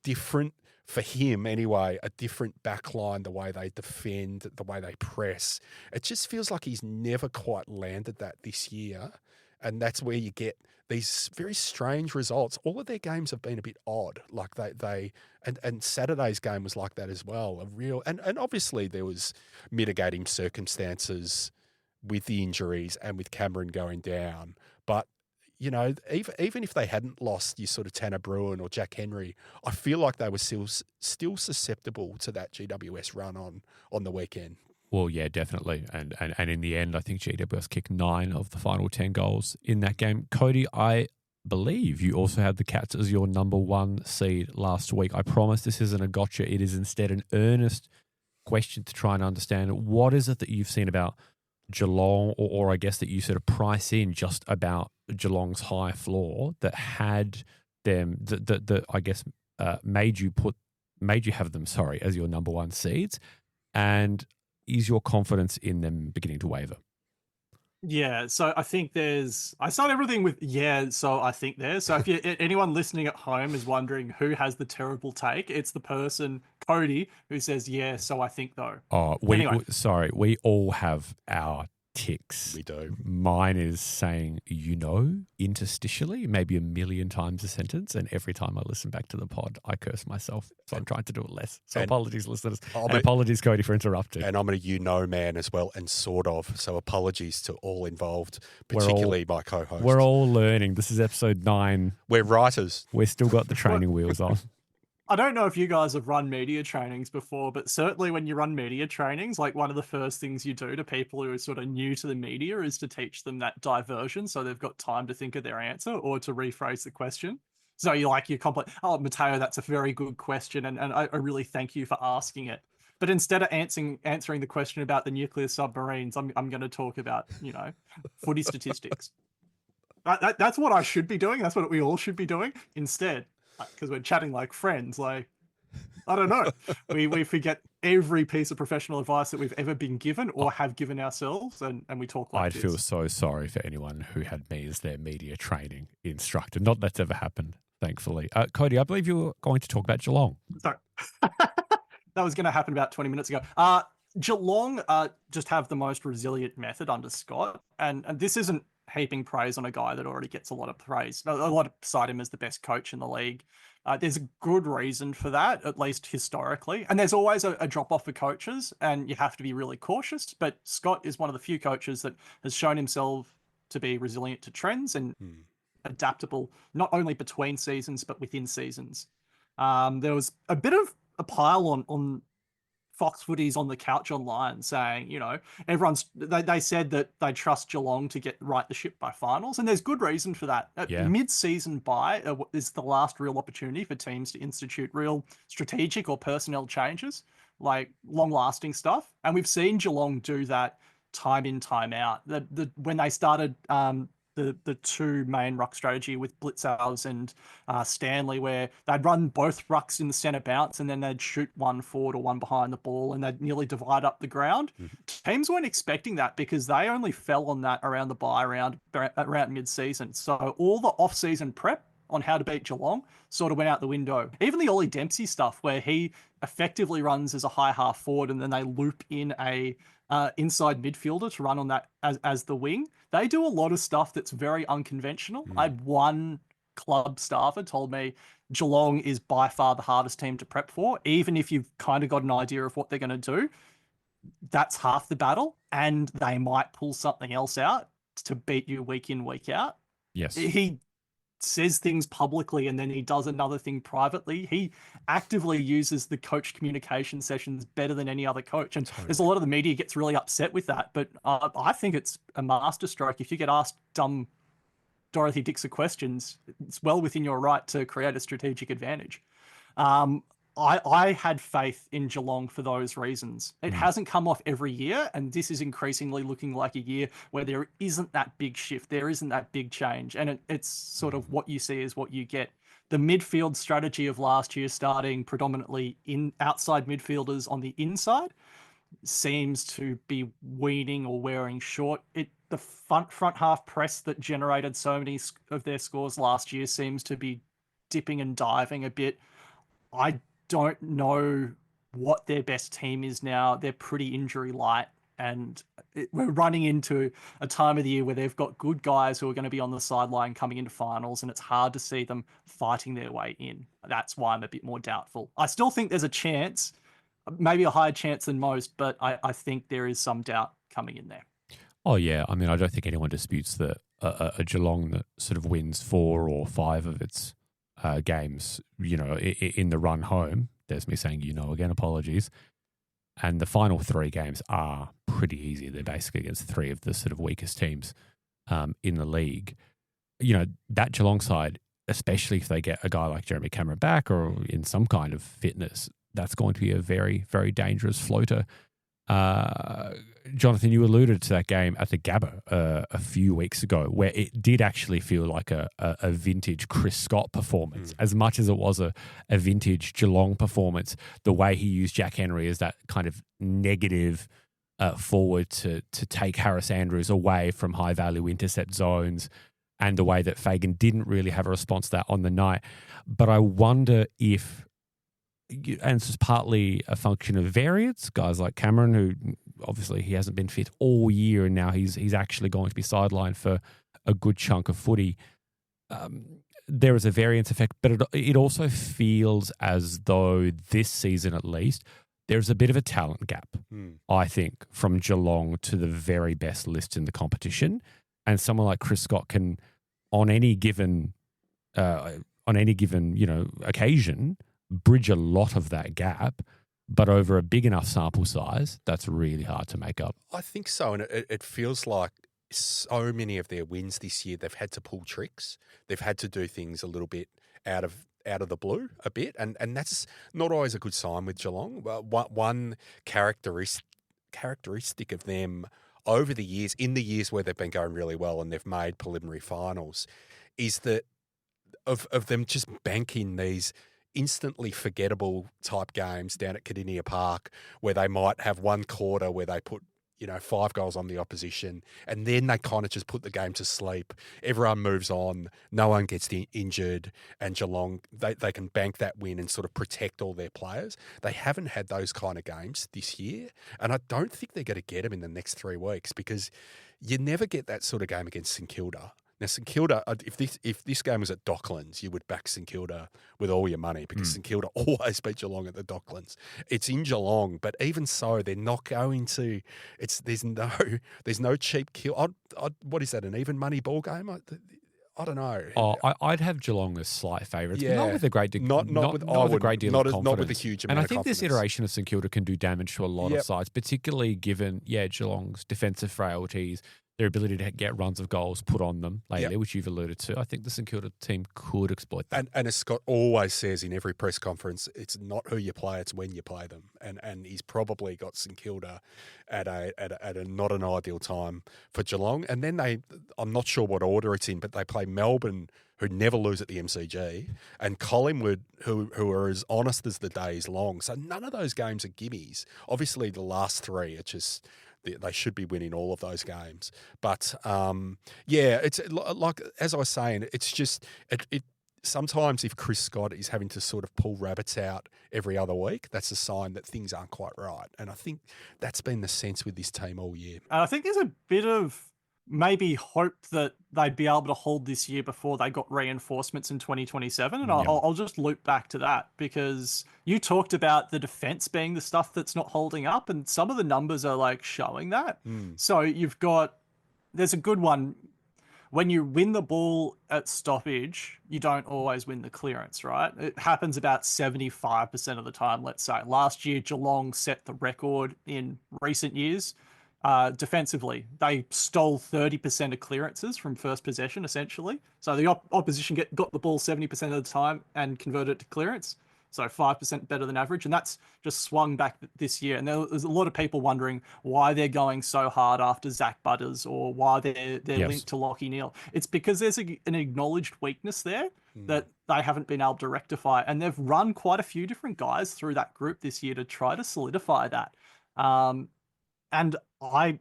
different, for him anyway, a different back line, the way they defend, the way they press. It just feels like he's never quite landed that this year. And that's where you get these very strange results. All of their games have been a bit odd. Like and Saturday's game was like that as well. And obviously there was mitigating circumstances with the injuries and with Cameron going down. But you know, even if they hadn't lost, you sort of Tanner Bruin or Jack Henry, I feel like they were still susceptible to that GWS run on the weekend. Well, yeah, definitely. And in the end, I think GWS kicked 9 of the final 10 goals in that game. Cody, I believe you also had the Cats as your number 1 seed last week. I promise this isn't a gotcha. It is instead an earnest question to try and understand what is it that you've seen about Geelong, or I guess that you sort of price in just about Geelong's high floor that had them, that I guess made you have them, as your number 1 seeds, and is your confidence in them beginning to waver? Yeah, so I think I start everything with so I think there's. So if anyone listening at home is wondering who has the terrible take, it's the person Cody, who says, yeah, so I think though. Oh, Anyway. sorry, we all have our ticks. We do. Mine is saying, interstitially, maybe a million times a sentence. And every time I listen back to the pod, I curse myself. So I'm trying to do it less. So apologies, listeners. And apologies, Cody, for interrupting. And I'm a man as well, and sort of. So apologies to all involved, particularly my co-host. We're all learning. This is episode 9. We're writers. We've still got the training wheels on. I don't know if you guys have run media trainings before, but certainly when you run media trainings, like one of the first things you do to people who are sort of new to the media is to teach them that diversion so they've got time to think of their answer or to rephrase the question. So you compliment, oh, Matteo, that's a very good question, and I really thank you for asking it. But instead of answering the question about the nuclear submarines, I'm going to talk about, footy statistics. That's what I should be doing. That's what we all should be doing instead. Because we're chatting like friends, I don't know. We forget every piece of professional advice that we've ever been given or have given ourselves, and we talk like this. I'd feel so sorry for anyone who had me as their media training instructor. Not that's ever happened, thankfully. Cody, I believe you were going to talk about Geelong. Sorry. That was going to happen about 20 minutes ago. Geelong just have the most resilient method under Scott, and this isn't heaping praise on a guy that already gets a lot of praise. A lot of cite him as the best coach in the league. There's a good reason for that, at least historically. And there's always a drop-off for coaches, and you have to be really cautious. But Scott is one of the few coaches that has shown himself to be resilient to trends and adaptable, not only between seasons, but within seasons. There was a bit of a pile on Fox Footy's on the couch online saying, they said that they trust Geelong to get right the ship by finals. And there's good reason for that. Mid-season bye is the last real opportunity for teams to institute real strategic or personnel changes, like long-lasting stuff. And we've seen Geelong do that time in, time out. When they started the two main ruck strategy with Blitzals and Stanley, where they'd run both rucks in the centre bounce and then they'd shoot one forward or one behind the ball and they'd nearly divide up the ground. Teams weren't expecting that because they only fell on that around the bye around mid-season. So all the off-season prep on how to beat Geelong sort of went out the window. Even the Ollie Dempsey stuff where he effectively runs as a high half forward and then they loop in a inside midfielder to run on that as the wing. They do a lot of stuff that's very unconventional. I had one club staffer told me Geelong is by far the hardest team to prep for. Even if you've kind of got an idea of what they're going to do, that's half the battle, and they might pull something else out to beat you week in, week out. Yes. He says things publicly and then he does another thing privately. He actively uses the coach communication sessions better than any other coach. And there's a lot of the media gets really upset with that. But I think it's a masterstroke. If you get asked dumb Dorothy Dixer questions, it's well within your right to create a strategic advantage. I had faith in Geelong for those reasons. It hasn't come off every year, and this is increasingly looking like a year where there isn't that big shift, there isn't that big change, and it's sort of what you see is what you get. The midfield strategy of last year, starting predominantly in outside midfielders on the inside, seems to be weaning or wearing short. The front half press that generated so many of their scores last year seems to be dipping and diving a bit. I don't know what their best team is now. They're pretty injury light, and we're running into a time of the year where they've got good guys who are going to be on the sideline coming into finals, and it's hard to see them fighting their way in. That's why I'm a bit more doubtful. I still think there's a chance, maybe a higher chance than most, but I think there is some doubt coming in there. Oh, yeah. I mean, I don't think anyone disputes that a Geelong that sort of wins 4 or 5 of its games, in the run home. There's me saying, again, apologies. And the final 3 games are pretty easy. They're basically against 3 of the sort of weakest teams in the league. That Geelong side, especially if they get a guy like Jeremy Cameron back or in some kind of fitness, that's going to be a very, very dangerous floater. Jonathan, you alluded to that game at the Gabba a few weeks ago where it did actually feel like a vintage Chris Scott performance, as much as it was a vintage Geelong performance. The way he used Jack Henry as that kind of negative forward to take Harris Andrews away from high-value intercept zones, and the way that Fagan didn't really have a response to that on the night. But I wonder if and it's partly a function of variance. Guys like Cameron, who obviously he hasn't been fit all year, and now he's actually going to be sidelined for a good chunk of footy. There is a variance effect, but it also feels as though this season, at least, there's a bit of a talent gap. I think, from Geelong to the very best list in the competition, and someone like Chris Scott can, on any given occasion, bridge a lot of that gap, but over a big enough sample size, that's really hard to make up. I think so, and it feels like so many of their wins this year, they've had to pull tricks. They've had to do things a little bit out of the blue a bit, and that's not always a good sign with Geelong. One characteristic of them over the years, in the years where they've been going really well and they've made preliminary finals, is that of them just banking these instantly forgettable type games down at Cardinia Park where they might have one quarter where they put 5 goals on the opposition, and then they kind of just put the game to sleep. Everyone moves on, no one gets injured, and Geelong, they can bank that win and sort of protect all their players. They haven't had those kind of games this year, and I don't think they're going to get them in the next 3 weeks because you never get that sort of game against St Kilda. Now, St Kilda, if this game was at Docklands, you would back St Kilda with all your money because St Kilda always beat Geelong at the Docklands. It's in Geelong, but even so, they're not going to. There's no cheap kill. What is that? An even money ball game? I don't know. Oh, I'd have Geelong as slight favourites, Yeah. but not with a great deal. Not with a great deal of confidence. Not with a huge amount and I of think confidence. this iteration of St Kilda can do damage to a lot Yep. of sides, particularly given Geelong's defensive frailties, their ability to get runs of goals put on them lately, which you've alluded to. I think the St Kilda team could exploit that. And as Scott always says in every press conference, it's not who you play, it's when you play them. And he's probably got St Kilda at a not an ideal time for Geelong. And then I'm not sure what order it's in, but they play Melbourne, who never lose at the MCG, and Collingwood, who are as honest as the day is long. So none of those games are gimmies. Obviously, the last 3 are just... They should be winning all of those games. But, it's like, as I was saying, it's just, it sometimes if Chris Scott is having to sort of pull rabbits out every other week, that's a sign that things aren't quite right. And I think that's been the sense with this team all year. And I think there's a bit of maybe hope that they'd be able to hold this year before they got reinforcements in 2027. And I'll just loop back to that because you talked about the defense being the stuff that's not holding up, and some of the numbers are like showing that. So there's a good one. When you win the ball at stoppage, you don't always win the clearance, right? It happens about 75% of the time, let's say. Last year, Geelong set the record in recent years. Defensively, they stole 30% of clearances from first possession, essentially. So the opposition got the ball 70% of the time and converted it to clearance. So 5% better than average. And that's just swung back this year. And there's a lot of people wondering why they're going so hard after Zach Butters or why they're linked to Lachie Neale. It's because there's an acknowledged weakness there that they haven't been able to rectify. And they've run quite a few different guys through that group this year to try to solidify that. And I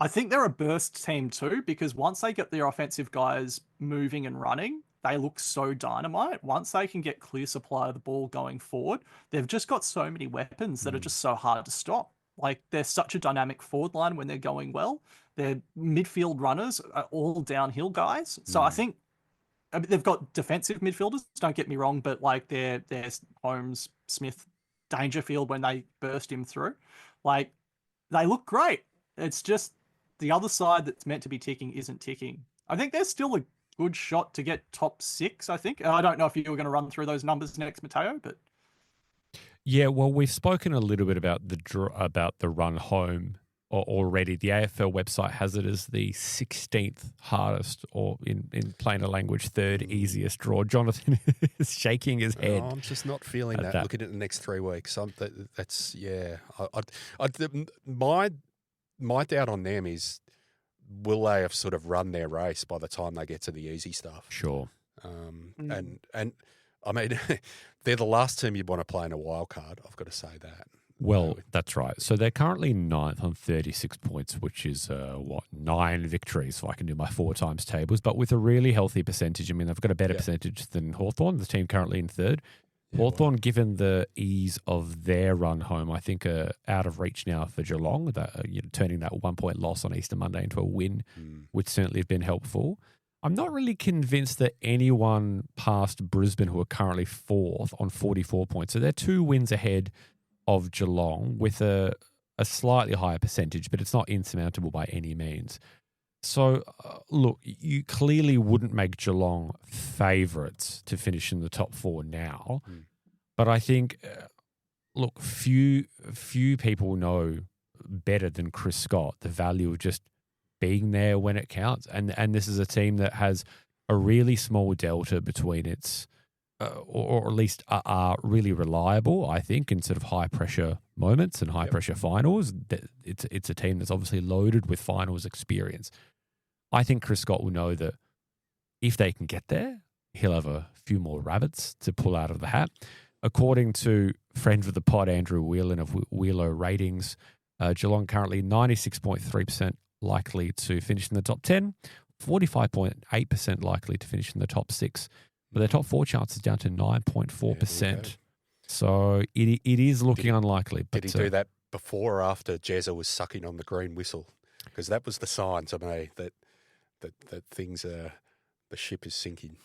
think they're a burst team too, because once they get their offensive guys moving and running, they look so dynamite. Once they can get clear supply of the ball going forward, they've just got so many weapons that are just so hard to stop. Like, they're such a dynamic forward line when they're going well. Their midfield runners are all downhill guys. So I think they've got defensive midfielders, don't get me wrong, but like their Holmes, Smith, Dangerfield when they burst him through. Like, they look great. It's just the other side that's meant to be ticking isn't ticking. I think there's still a good shot to get top 6, I think. I don't know if you were going to run through those numbers next, Matteo, but... Yeah, well, we've spoken a little bit about the run home already. The AFL website has it as the 16th hardest, or in plainer language, 3rd easiest draw. Jonathan is shaking his head. I'm just not feeling that. Looking at the next 3 weeks, my doubt on them is, will they have sort of run their race by the time they get to the easy stuff? Sure. And I mean, they're the last team you'd want to play in a wild card. I've got to say that. Well, that's right. So they're currently 9th on 36 points, which is 9 victories, if I can do my 4 times tables, but with a really healthy percentage. I mean, they've got a better percentage than Hawthorn, the team currently in 3rd. Hawthorn, given the ease of their run home, I think are out of reach now for Geelong. That, turning that 1 point loss on Easter Monday into a win would certainly have been helpful. I'm not really convinced that anyone past Brisbane, who are currently fourth on 44 points. So they're 2 wins ahead of Geelong with a slightly higher percentage, but it's not insurmountable by any means. So, look, you clearly wouldn't make Geelong favourites to finish in the top 4 now. But I think, look, few people know better than Chris Scott the value of just being there when it counts. And this is a team that has a really small delta between its, or at least are really reliable, I think, in sort of high-pressure moments and high-pressure finals. It's a team that's obviously loaded with finals experience. I think Chris Scott will know that if they can get there, he'll have a few more rabbits to pull out of the hat. According to friend of the pod, Andrew Whelan of Wheelo Ratings, Geelong currently 96.3% likely to finish in the top 10, 45.8% likely to finish in the top 6, but their top 4 chance is down to 9.4%. So it is looking unlikely. But, did he do that before or after Jezza was sucking on the green whistle? Because that was the sign to me that things are, the ship is sinking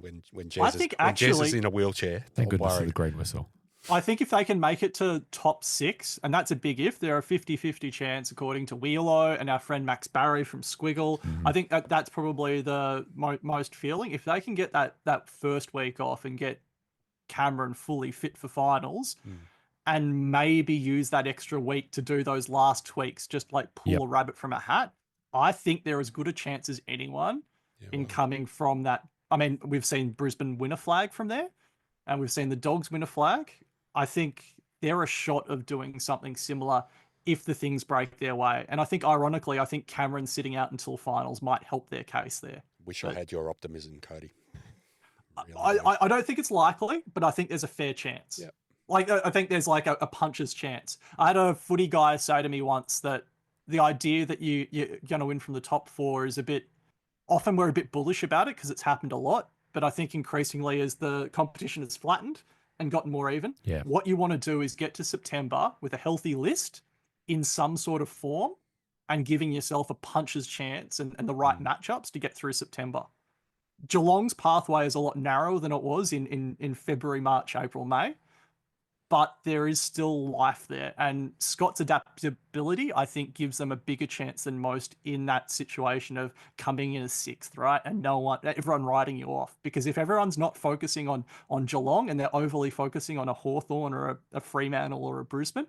when Jezza's in a wheelchair. Thank I'm goodness for worried. the green whistle. I think if they can make it to top 6, and that's a big if, they're a 50-50 chance according to Wheelo and our friend Max Barry from Squiggle. I think that's probably the most feeling. If they can get that first week off and get Cameron fully fit for finals and maybe use that extra week to do those last tweaks, just like pull a rabbit from a hat, I think they're as good a chance as anyone in coming from that. I mean, we've seen Brisbane win a flag from there, and we've seen the Dogs win a flag. I think they're a shot of doing something similar if the things break their way. And I think, ironically, I think Cameron sitting out until finals might help their case there. Wish I had your optimism, Cody. I don't think it's likely, but I think there's a fair chance. Yep. Like, I think there's like a puncher's chance. I had a footy guy say to me once that the idea that you're going to win from the top 4 is often we're a bit bullish about it because it's happened a lot. But I think increasingly as the competition has flattened and gotten more even, what you want to do is get to September with a healthy list in some sort of form and giving yourself a puncher's chance and the right matchups to get through September. Geelong's pathway is a lot narrower than it was in February, March, April, May. But there is still life there. And Scott's adaptability, I think, gives them a bigger chance than most in that situation of coming in as 6th, right? And everyone writing you off. Because if everyone's not focusing on Geelong and they're overly focusing on a Hawthorn or a Fremantle or a Brisbane,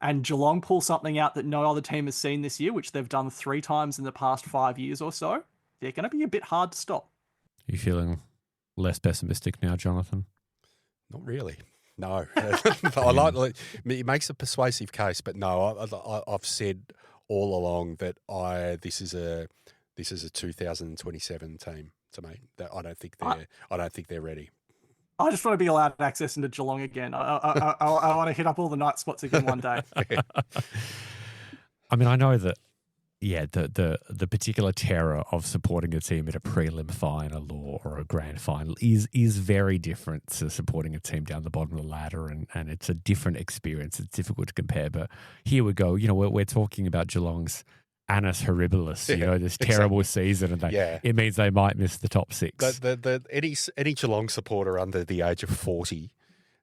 and Geelong pull something out that no other team has seen this year, which they've done 3 times in the past 5 years or so, they're going to be a bit hard to stop. Are you feeling less pessimistic now, Jonathan? Not really. No, it makes a persuasive case, but no, I've said all along that this is a 2027 team to me. That I don't think they're ready. I just want to be allowed access into Geelong again. I want to hit up all the night spots again one day. I mean, I know that. Yeah, the particular terror of supporting a team at a prelim final or a grand final is very different to supporting a team down the bottom of the ladder, and it's a different experience. It's difficult to compare, but here we go. We're talking about Geelong's annus horribilis, this terrible season, and it means they might miss the top 6. Any Geelong supporter under the age of 40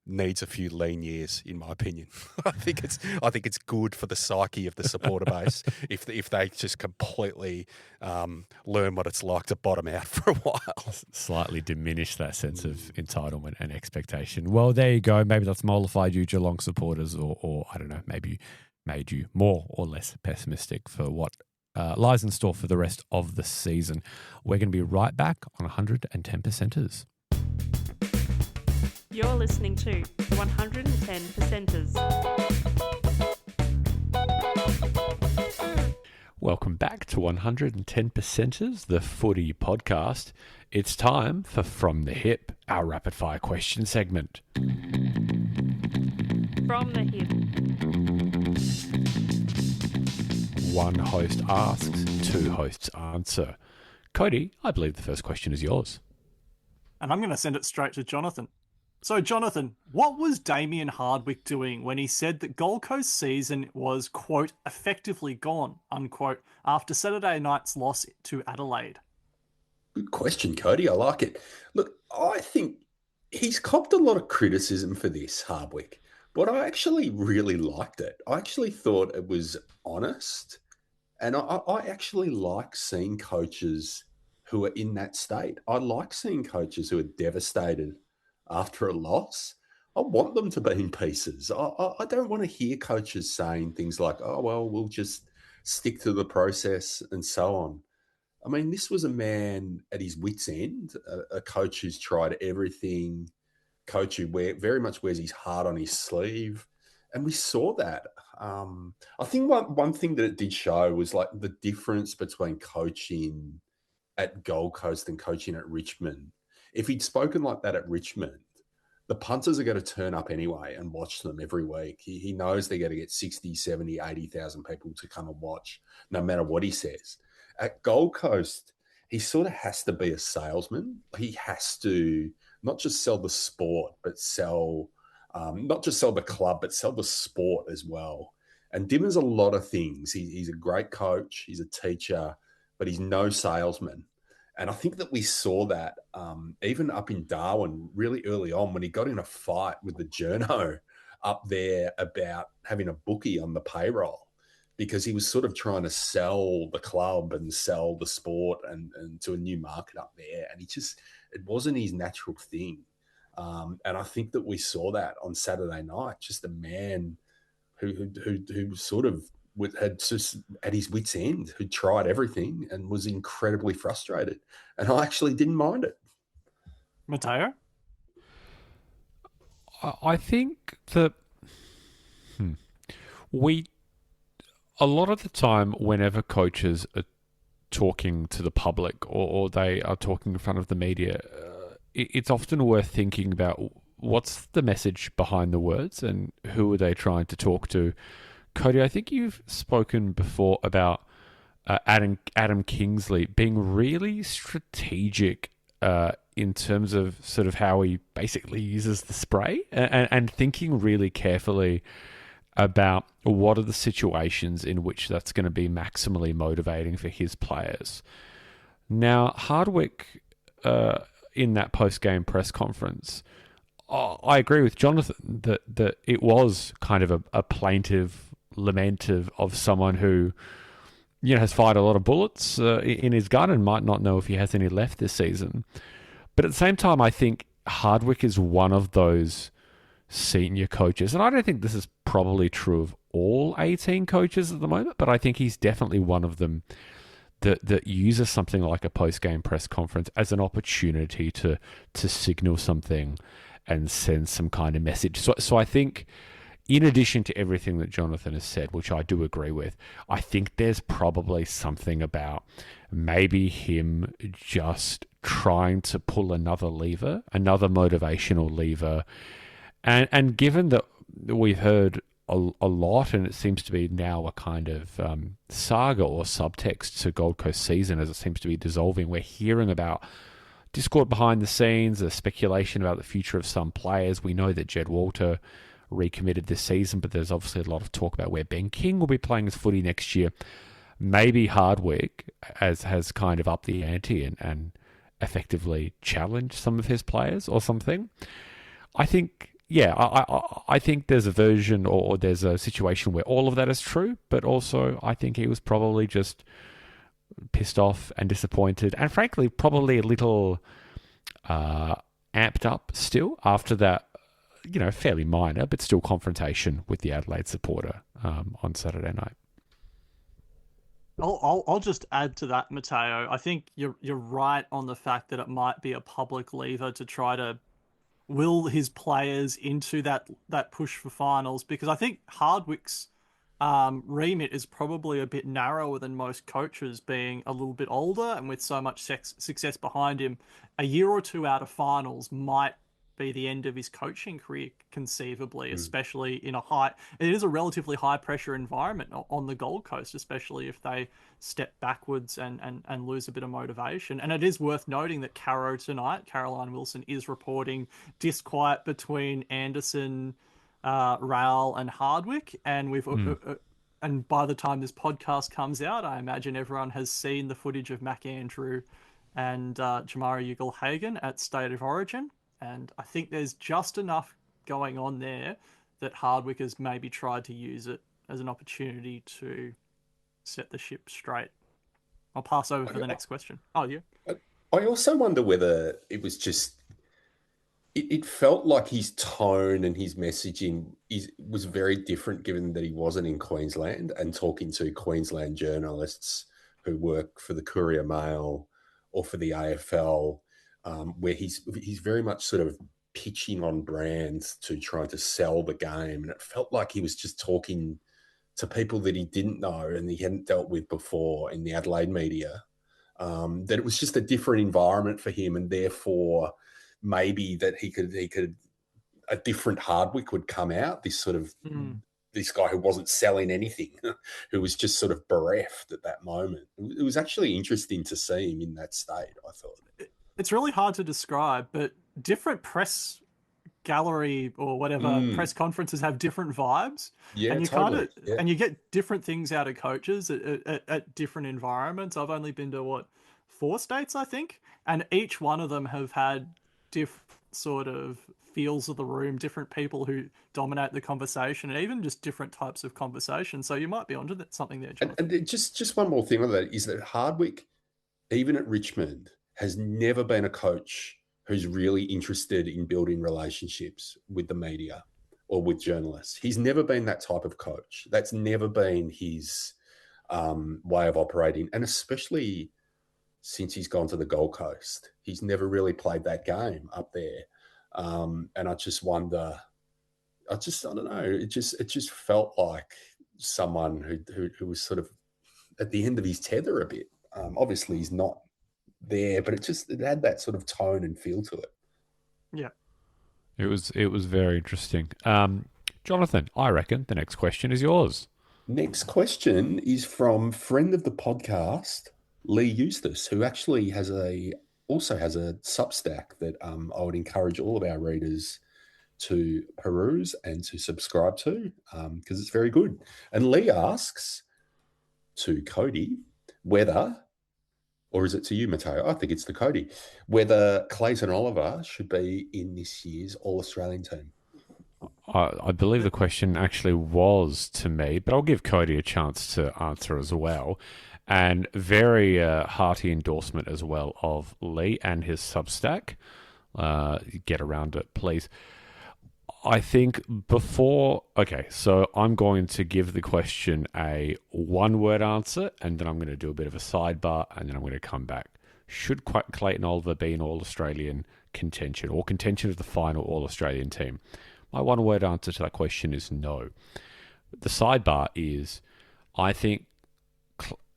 needs a few lean years, in my opinion. I think it's good for the psyche of the supporter base if they just completely learn what it's like to bottom out for a while. Slightly diminish that sense of entitlement and expectation. Well, there you go. Maybe that's mollified you Geelong supporters, or I don't know, maybe made you more or less pessimistic for what lies in store for the rest of the season. We're going to be right back on 110 Percenters. You're listening to 110 Percenters. Welcome back to 110 Percenters, the footy podcast. It's time for From the Hip, our rapid fire question segment. From the Hip. One host asks, 2 hosts answer. Cody, I believe the first question is yours. And I'm going to send it straight to Jonathan. So, Jonathan, what was Damien Hardwick doing when he said that Gold Coast season was, quote, effectively gone, unquote, after Saturday night's loss to Adelaide? Good question, Cody. I like it. Look, I think he's copped a lot of criticism for this, Hardwick, but I actually really liked it. I actually thought it was honest. And I actually like seeing coaches who are in that state. I like seeing coaches who are devastated after a loss. I want them to be in pieces. I don't want to hear coaches saying things like, oh, well, we'll just stick to the process and so on. I mean, this was a man at his wits' end, a coach who's tried everything, coach who very much wears his heart on his sleeve. And we saw that. I think one thing that it did show was like the difference between coaching at Gold Coast and coaching at Richmond. If he'd spoken like that at Richmond, the punters are going to turn up anyway and watch them every week. He knows they're going to get 60, 70, 80,000 people to come and watch no matter what he says. At Gold Coast, he sort of has to be a salesman. He has to not just sell the sport, but not just sell the club, but sell the sport as well. And Dimmer's a lot of things. He's a great coach. He's a teacher, but he's no salesman. And I think that we saw that even up in Darwin really early on when he got in a fight with the journo up there about having a bookie on the payroll because he was sort of trying to sell the club and sell the sport and to a new market up there. And it wasn't his natural thing. And I think that we saw that on Saturday night, just a man who sort of had just at his wits' end, who tried everything and was incredibly frustrated. And I actually didn't mind it. Matteo? I think that a lot of the time, whenever coaches are talking to the public or they are talking in front of the media, it's often worth thinking about what's the message behind the words and who are they trying to talk to. Cody, I think you've spoken before about Adam Kingsley being really strategic in terms of sort of how he basically uses the spray and thinking really carefully about what are the situations in which that's going to be maximally motivating for his players. Now, Hardwick, in that post-game press conference, I agree with Jonathan that it was kind of a plaintive lament of someone who, has fired a lot of bullets in his gun and might not know if he has any left this season. But at the same time, I think Hardwick is one of those senior coaches, and I don't think this is probably true of all 18 coaches at the moment, but I think he's definitely one of them that uses something like a post-game press conference as an opportunity to signal something and send some kind of message. So I think, in addition to everything that Jonathan has said, which I do agree with, I think there's probably something about maybe him just trying to pull another lever, another motivational lever. And given that we've heard a lot, and it seems to be now a kind of saga or subtext to Gold Coast season as it seems to be dissolving, we're hearing about discord behind the scenes, the speculation about the future of some players. We know that Jed Walter recommitted this season, but there's obviously a lot of talk about where Ben King will be playing his footy next year. Maybe Hardwick has kind of upped the ante and effectively challenged some of his players or something. I think, I think there's a version or there's a situation where all of that is true, but also I think he was probably just pissed off and disappointed and frankly probably a little amped up still after that, fairly minor, but still confrontation with the Adelaide supporter on Saturday night. I'll just add to that, Matteo. I think you're right on the fact that it might be a public lever to try to will his players into that push for finals, because I think Hardwick's remit is probably a bit narrower than most coaches, being a little bit older and with so much success behind him. A year or two out of finals might be the end of his coaching career conceivably, Mm. especially in it is a relatively high pressure environment on the Gold Coast, especially if they step backwards and lose a bit of motivation. And it is worth noting that Caroline Wilson, is reporting disquiet between Anderson, Rail and Hardwick, and and by the time this podcast comes out, I imagine everyone has seen the footage of Mac Andrew and Jamari Ugle-Hagan at State of Origin. And I think there's just enough going on there that Hardwick has maybe tried to use it as an opportunity to set the ship straight. I'll pass over for the next question. Oh, yeah. I also wonder whether it was just... It felt like his tone and his messaging was very different, given that he wasn't in Queensland and talking to Queensland journalists who work for the Courier Mail or for the AFL, where he's very much sort of pitching on brands to try to sell the game. And it felt like he was just talking to people that he didn't know and he hadn't dealt with before in the Adelaide media, that it was just a different environment for him, and therefore maybe that he could a different Hardwick would come out, this sort of this guy who wasn't selling anything, who was just sort of bereft at that moment. It was actually interesting to see him in that state, I thought. It's really hard to describe, but different press gallery or whatever press conferences have different vibes. Yeah, and you totally. and you get different things out of coaches at different environments. I've only been to 4 states, I think, and each one of them have had different sort of feels of the room, different people who dominate the conversation, and even just different types of conversation. So you might be onto something there, Jonathan. And just one more thing on that is that Hardwick, even at Richmond, has never been a coach who's really interested in building relationships with the media or with journalists. He's never been that type of coach. That's never been his way of operating. And especially since he's gone to the Gold Coast, he's never really played that game up there. And I just wonder, I don't know. It just felt like someone who was sort of at the end of his tether a bit. Obviously he's not there, but it had that sort of tone and feel to it. Yeah. It was very interesting. Jonathan, I reckon the next question is yours. Next question is from friend of the podcast, Lee Eustace, who actually also has a Substack that I would encourage all of our readers to peruse and to subscribe to, because it's very good. And Lee asks to Cody whether, or is it to you, Matteo? I think it's to Cody, whether Clayton Oliver should be in this year's All-Australian team. I believe the question actually was to me, but I'll give Cody a chance to answer as well. And very hearty endorsement as well of Lee and his Substack. Get around it, please. I think so I'm going to give the question a one-word answer, and then I'm going to do a bit of a sidebar, and then I'm going to come back. Should Clayton Oliver be in All-Australian contention or contention of the final All-Australian team? My one-word answer to that question is no. The sidebar is, I think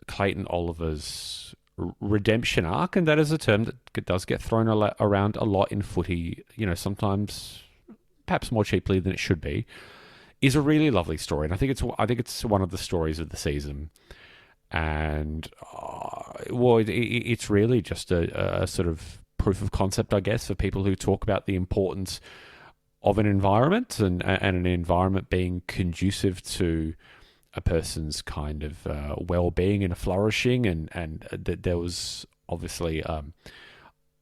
Clayton Oliver's redemption arc, and that is a term that does get thrown around a lot in footy, sometimes perhaps more cheaply than it should be, is a really lovely story. And I think it's one of the stories of the season. And it's really just a sort of proof of concept, I guess, for people who talk about the importance of an environment and an environment being conducive to a person's kind of well-being and flourishing, and that there was obviously a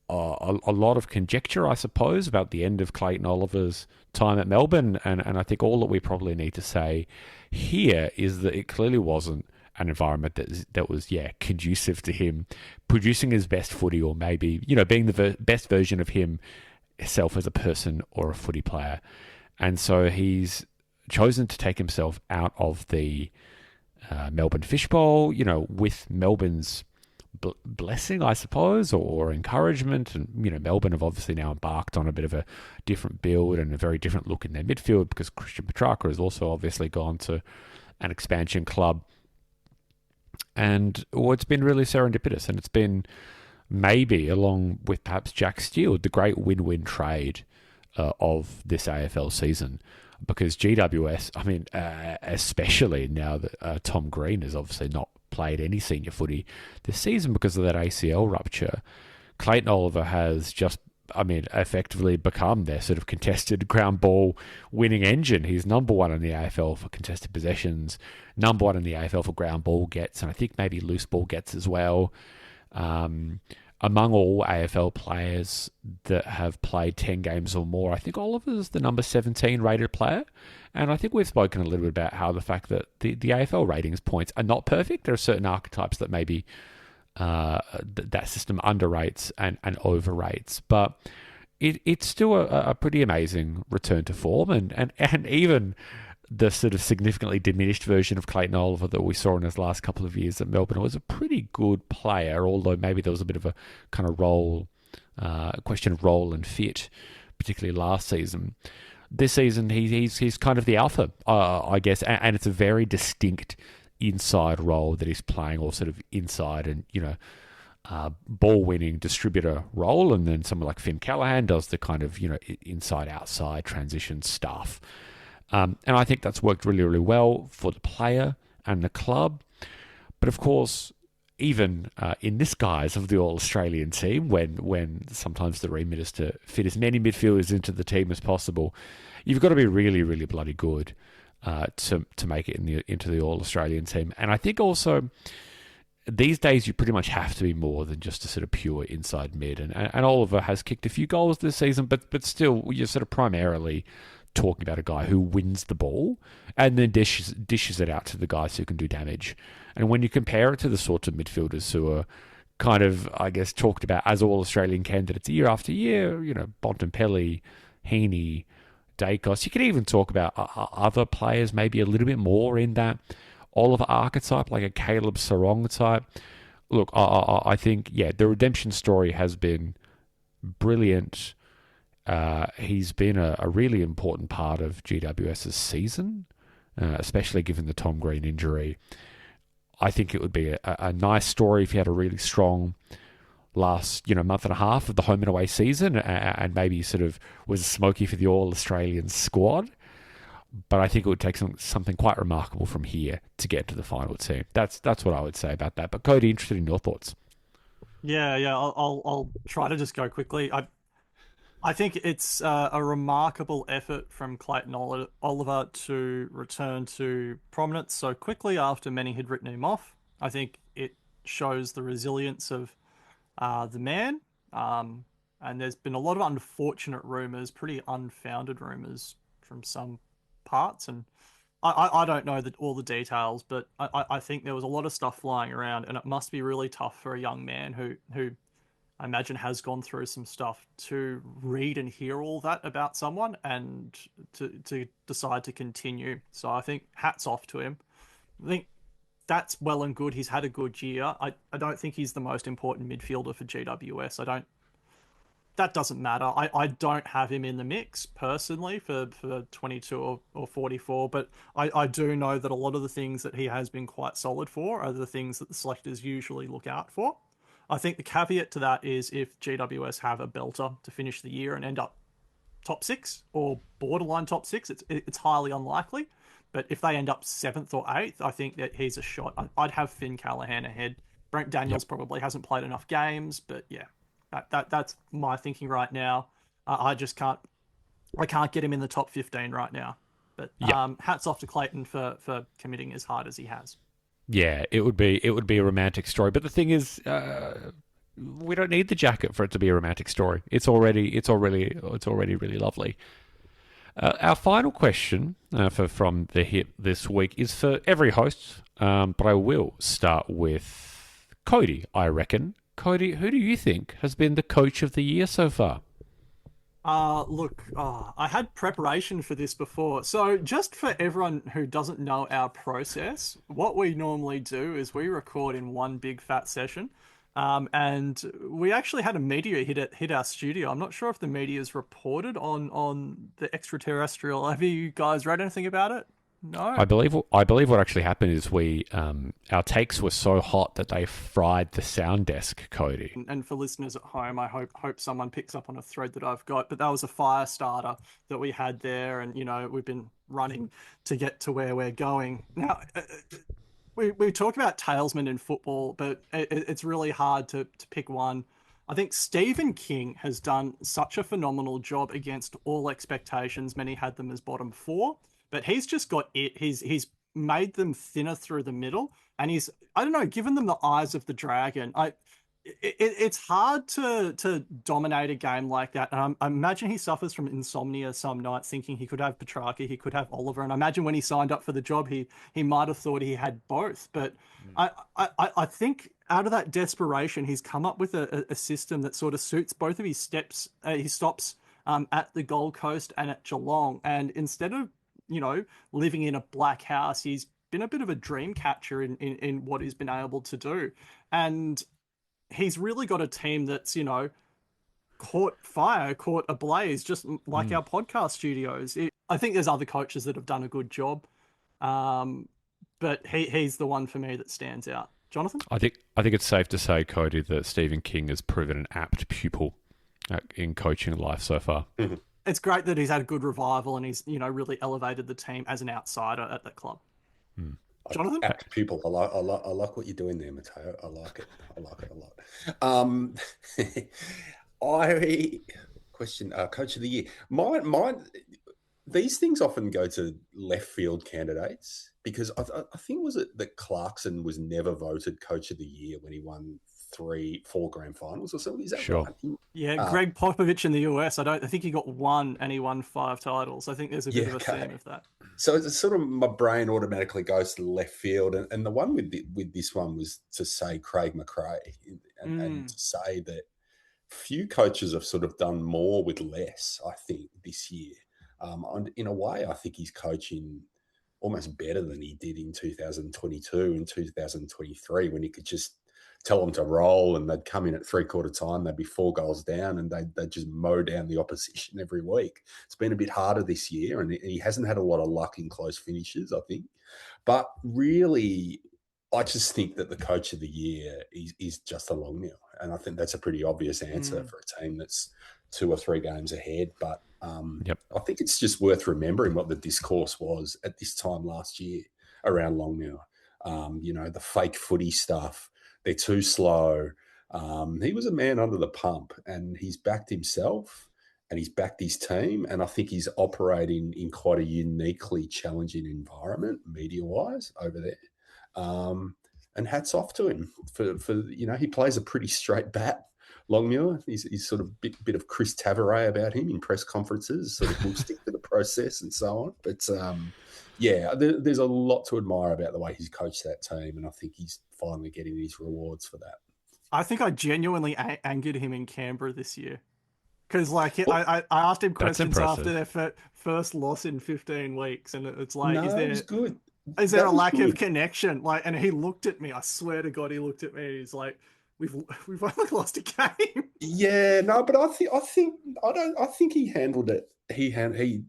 lot of conjecture, I suppose, about the end of Clayton Oliver's time at Melbourne, and I think all that we probably need to say here is that it clearly wasn't an environment that was conducive to him producing his best footy, or maybe being the best version of himself as a person or a footy player. And so he's chosen to take himself out of the Melbourne Fishbowl, with Melbourne's blessing, I suppose, or encouragement. And, Melbourne have obviously now embarked on a bit of a different build and a very different look in their midfield, because Christian Petrarca has also obviously gone to an expansion club. And it's been really serendipitous, and it's been maybe, along with perhaps Jack Steele, the great win-win trade of this AFL season, because GWS, I mean, especially now that Tom Green has obviously not played any senior footy this season because of that ACL rupture, Clayton Oliver has just, I mean, effectively become their sort of contested ground ball winning engine. He's number one in the AFL for contested possessions, number one in the AFL for ground ball gets, and I think maybe loose ball gets as well. Among all AFL players that have played 10 games or more, I think Oliver's the number 17 rated player. And I think we've spoken a little bit about how the fact that the AFL ratings points are not perfect. There are certain archetypes that maybe that system underrates and overrates. But it's still a pretty amazing return to form. And even the sort of significantly diminished version of Clayton Oliver that we saw in his last couple of years at Melbourne was a pretty good player, although maybe there was a bit of a kind of question of role and fit, particularly last season. This season, he's kind of the alpha, I guess, and it's a very distinct inside role that he's playing, or sort of inside and, ball-winning distributor role, and then someone like Finn Callaghan does the kind of, inside-outside transition stuff. And I think that's worked really, really well for the player and the club. But of course, even in this guise of the All-Australian team, when sometimes the remit is to fit as many midfielders into the team as possible, you've got to be really, really bloody good to make it into the All-Australian team. And I think also these days you pretty much have to be more than just a sort of pure inside mid. And Oliver has kicked a few goals this season, but still you're sort of primarily talking about a guy who wins the ball and then dishes it out to the guys who can do damage. And when you compare it to the sorts of midfielders who are kind of, I guess, talked about as All-Australian candidates year after year, Bontempelli, Heaney, Dacos, you could even talk about other players maybe a little bit more in that Oliver archetype, like a Caleb Sarong type. Look, I think, the redemption story has been brilliant. He's been a really important part of GWS's season, especially given the Tom Green injury. I think it would be a nice story if he had a really strong last month and a half of the home and away season, and maybe sort of was smoky for the All-Australian squad. But I think it would take something quite remarkable from here to get to the final team. That's what I would say about that. But Cody, interested in your thoughts? Yeah. I'll try to just go quickly. I think it's a remarkable effort from Clayton Oliver to return to prominence so quickly after many had written him off. I think it shows the resilience of the man. And there's been a lot of unfortunate rumours, pretty unfounded rumours from some parts. And I don't know all the details, but I think there was a lot of stuff flying around, and it must be really tough for a young man who I imagine has gone through some stuff to read and hear all that about someone and to decide to continue. So I think hats off to him. I think that's well and good. He's had a good year. I don't think he's the most important midfielder for GWS. That doesn't matter. I don't have him in the mix personally for 22 or 44, but I do know that a lot of the things that he has been quite solid for are the things that the selectors usually look out for. I think the caveat to that is if GWS have a belter to finish the year and end up top 6 or borderline top 6, it's highly unlikely. But if they end up 7th or 8th, I think that he's a shot. I'd have Finn Callaghan ahead. Brent Daniels probably hasn't played enough games, but yeah, that's my thinking right now. I can't get him in the top 15 right now. But hats off to Clayton for committing as hard as he has. Yeah, it would be a romantic story. But the thing is, we don't need the jacket for it to be a romantic story. It's already really lovely. Our final question from the hip this week is for every host, but I will start with Cody, I reckon. Cody, who do you think has been the coach of the year so far? I had preparation for this before. So just for everyone who doesn't know our process, what we normally do is we record in one big fat session. And we actually had a meteor hit our studio. I'm not sure if the meteor's reported on the extraterrestrial. Have you guys read anything about it? No. I believe what actually happened is our takes were so hot that they fried the sound desk, Cody. And for listeners at home, I hope someone picks up on a thread that I've got. But that was a fire starter that we had there, and we've been running to get to where we're going. Now, we talk about talesmen in football, but it's really hard to pick one. I think Stephen King has done such a phenomenal job against all expectations. Many had them as bottom 4, but he's just got it. He's made them thinner through the middle, and he's, I don't know, given them the eyes of the dragon. It's hard to dominate a game like that. And I imagine he suffers from insomnia some nights, thinking he could have Petrarca, he could have Oliver. And I imagine when he signed up for the job, he might have thought he had both. But I think out of that desperation, he's come up with a system that sort of suits both of his steps. He stops at the Gold Coast and at Geelong. And instead of, living in a black house, he's been a bit of a dream catcher in what he's been able to do. And he's really got a team that's, caught ablaze, just like our podcast studios. I think there's other coaches that have done a good job, but he's the one for me that stands out. Jonathan? I think it's safe to say, Cody, that Stephen King has proven an apt pupil in coaching life so far. Mm-hmm. It's great that he's had a good revival and he's, really elevated the team as an outsider at that club. Jonathan? Apt pupil. I like what you're doing there, Matteo. I like it a lot. Question, coach of the year. Mine. These things often go to left field candidates because I think was it that Clarkson was never voted coach of the year when he won 4 grand finals or something. Is that sure? Right? Yeah, Greg Popovich in the US. I think he got 1 and he won 5 titles. I think there's a bit of a theme of that. So it's sort of my brain automatically goes to the left field, and the one with this one was to say Craig McRae and to say that few coaches have sort of done more with less. I think this year, in a way, I think he's coaching almost better than he did in 2022 and 2023 when he could just tell them to roll and they'd come in at 3/4 time, they'd be 4 goals down and they'd just mow down the opposition every week. It's been a bit harder this year and he hasn't had a lot of luck in close finishes, I think. But really, I just think that the coach of the year is Justin Longmuir. And I think that's a pretty obvious answer for a team that's 2 or 3 games ahead. But I think it's just worth remembering what the discourse was at this time last year around Longmuir. The fake footy stuff. They're too slow. He was a man under the pump and he's backed himself and he's backed his team. And I think he's operating in quite a uniquely challenging environment media-wise over there. And hats off to him for he plays a pretty straight bat, Longmuir. He's sort of bit of Chris Tavares about him in press conferences, sort of will stick to the process and so on. But there's a lot to admire about the way he's coached that team, and I think he's finally getting his rewards for that. I think I genuinely angered him in Canberra this year. Because, I asked him questions after their first loss in 15 weeks, and it's like, it was good. Is there a lack of connection? And he looked at me. I swear to God, he looked at me. And he's like, "We've only lost a game." Yeah, no, but I think he handled it. He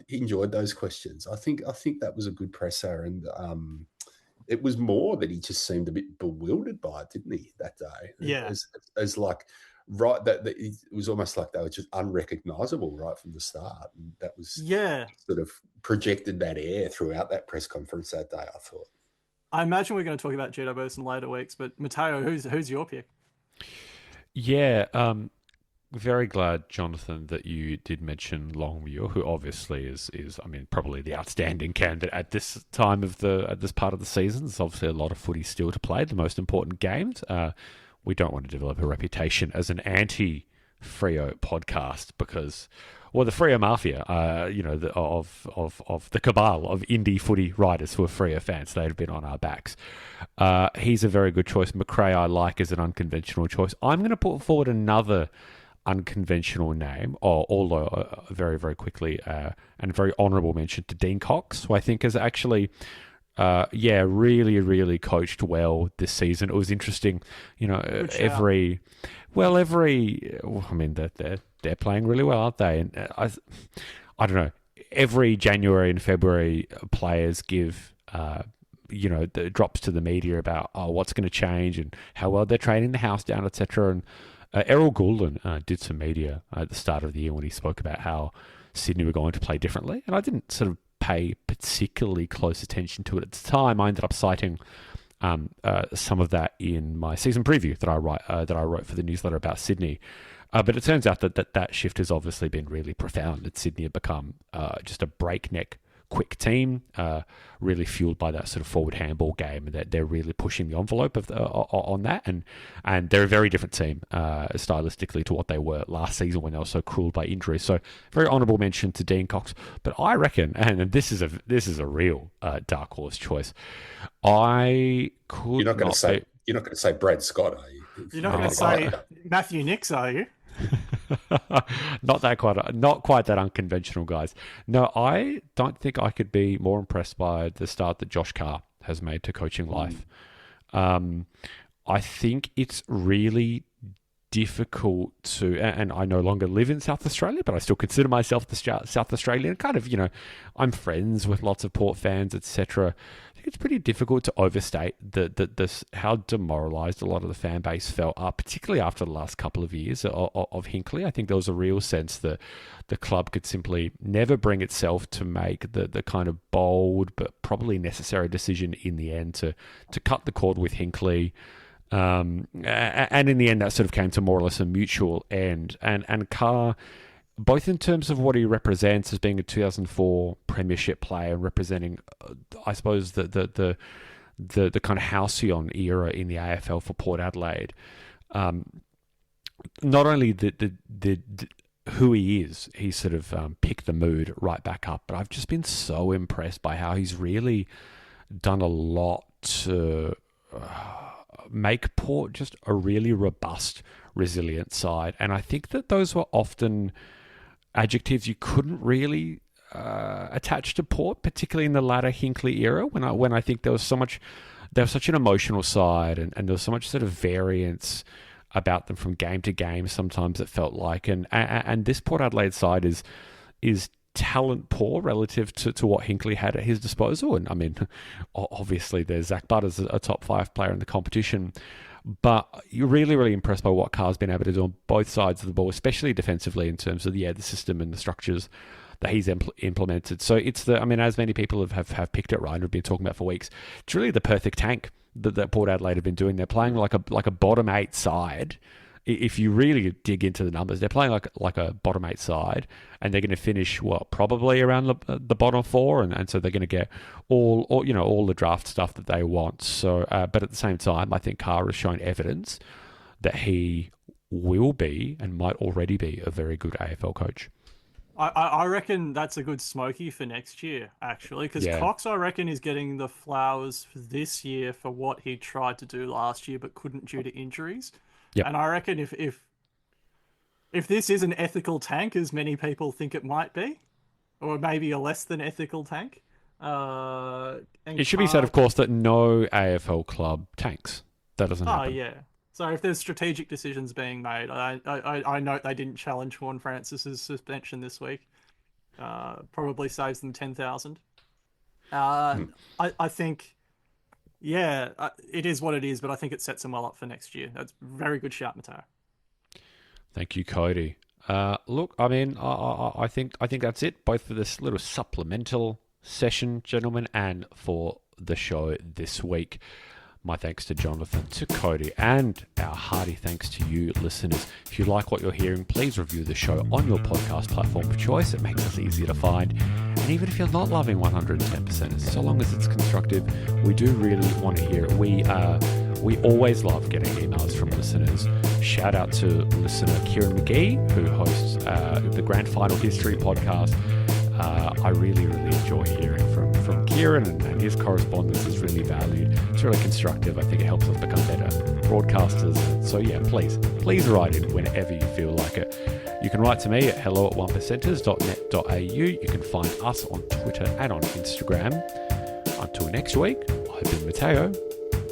enjoyed those questions. I think that was a good presser, and it was more that he just seemed a bit bewildered by it, didn't he, that day? Yeah, as like right that it was almost like they were just unrecognizable right from the start, and that was sort of projected that air throughout that press conference that day. I thought. I imagine we're going to talk about Gito Burst in later weeks, but Matteo, who's your pick? Yeah, very glad, Jonathan, that you did mention Longmuir, who obviously is probably the outstanding candidate at this time of at this part of the season. There's obviously a lot of footy still to play, the most important games. We don't want to develop a reputation as an anti-Freo podcast because, well, the Freo Mafia, of the cabal of indie footy writers who are Freo fans, they'd have been on our backs. He's a very good choice. McRae I like as an unconventional choice. I'm going to put forward another unconventional name, although very, very quickly, and very honourable mention to Dean Cox, who I think has actually... really, really coached well this season. It was interesting, they're playing really well, aren't they? And I don't know. every January and February, players give the drops to the media about what's going to change and how well they're training the house down, etc. And Errol Goulden did some media at the start of the year when he spoke about how Sydney were going to play differently, and I didn't sort of pay particularly close attention to it at the time. I ended up citing some of that in my season preview that I wrote for the newsletter about Sydney. But it turns out that shift has obviously been really profound. That Sydney have become just a breakneck quick team, really fueled by that sort of forward handball game, and that they're really pushing the envelope on that, and they're a very different team stylistically to what they were last season when they were so cruelled by injuries. So very honourable mention to Dean Cox, but I reckon, and this is a real dark horse choice. I could. You're not going to say Brad Scott, are you? You're not going to say Matthew Nicks, are you? Not quite that unconventional, guys. No, I don't think I could be more impressed by the start that Josh Carr has made to coaching life. I think it's really difficult to, and I no longer live in South Australia, but I still consider myself the South Australian. Kind of, I'm friends with lots of Port fans, etc. I think it's pretty difficult to overstate how demoralised a lot of the fan base felt, particularly after the last couple of years of Hinckley. I think there was a real sense that the club could simply never bring itself to make the kind of bold but probably necessary decision in the end to cut the cord with Hinckley. And in the end, that sort of came to more or less a mutual end. And Carr, both in terms of what he represents as being a 2004 premiership player, representing, I suppose, the kind of halcyon era in the AFL for Port Adelaide. Not only who he is, he sort of picked the mood right back up. But I've just been so impressed by how he's really done a lot to make Port just a really robust, resilient side. And I think that those were often adjectives you couldn't really attach to Port, particularly in the latter Hinckley era, when I think there was such an emotional side, and there was so much sort of variance about them from game to game. Sometimes it felt like, and this Port Adelaide side is talent poor relative to what Hinckley had at his disposal. And I mean, obviously there's Zach Butters, a top 5 player in the competition, but you're really, really impressed by what Carr's been able to do on both sides of the ball, especially defensively in terms of the system and the structures that he's implemented. So it's as many people have picked it right and have been talking about for weeks, it's really the perfect tank that Port Adelaide have been doing. They're playing like a bottom 8 side. If you really dig into the numbers, they're playing like a bottom 8 side, and they're going to finish probably around the bottom 4, and so they're going to get all the draft stuff that they want. So, but at the same time, I think Carr has shown evidence that he will be and might already be a very good AFL coach. I reckon that's a good smoky for next year, actually, because Cox, I reckon, is getting the flowers for this year for what he tried to do last year but couldn't due to injuries. Yep. And I reckon if this is an ethical tank, as many people think it might be, or maybe a less than ethical tank, it should be said, of course, that no AFL club tanks. That doesn't happen. Oh, yeah. So if there's strategic decisions being made, I note they didn't challenge Horn Francis's suspension this week. Probably saves them 10,000. I think... Yeah, it is what it is, but I think it sets them well up for next year. That's a very good shout, Matteo. Thank you, Cody. Look, I mean, I think that's it, both for this little supplemental session, gentlemen, and for the show this week. My thanks to Jonathan, to Cody, and our hearty thanks to you, listeners. If you like what you're hearing, please review the show on your podcast platform of choice. It makes us easier to find. And even if you're not loving 110%, so long as it's constructive, we do really want to hear it. We always love getting emails from listeners. Shout out to listener Kieran McGee, who hosts the Grand Final History podcast. I really, really enjoy hearing from Kieran, and his correspondence is really valued. It's really constructive. I think it helps us become better broadcasters. So yeah, please write in whenever you feel like it. You can write to me at hello@1percenters.net.au. You can find us on Twitter and on Instagram. Until next week, I've been Matteo.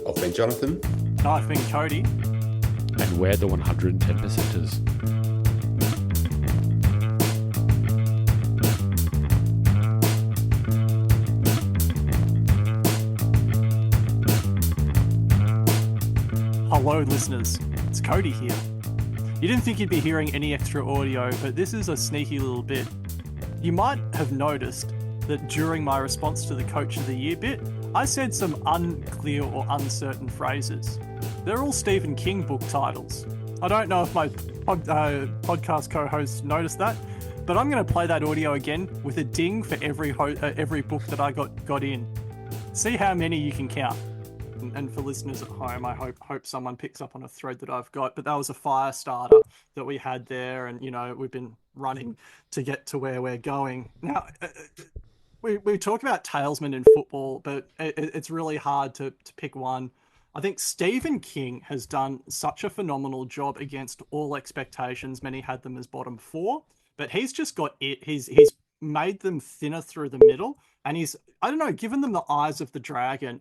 I've been Jonathan. I've been Cody. And we're the 110%ers. Hello, listeners. It's Cody here. You didn't think you'd be hearing any extra audio, but this is a sneaky little bit. You might have noticed that during my response to the Coach of the Year bit, I said some unclear or uncertain phrases. They're all Stephen King book titles. I don't know if my podcast co-host noticed that, but I'm going to play that audio again with a ding for every book that I got in. See how many you can count. And for listeners at home, I hope someone picks up on a thread that I've got. But that was a fire starter that we had there, and we've been running to get to where we're going. Now, we talk about talesmen in football, but it's really hard to pick one. I think Stephen King has done such a phenomenal job against all expectations. Many had them as bottom 4, but he's just got it. He's made them thinner through the middle, and he's, I don't know, given them the eyes of the dragon.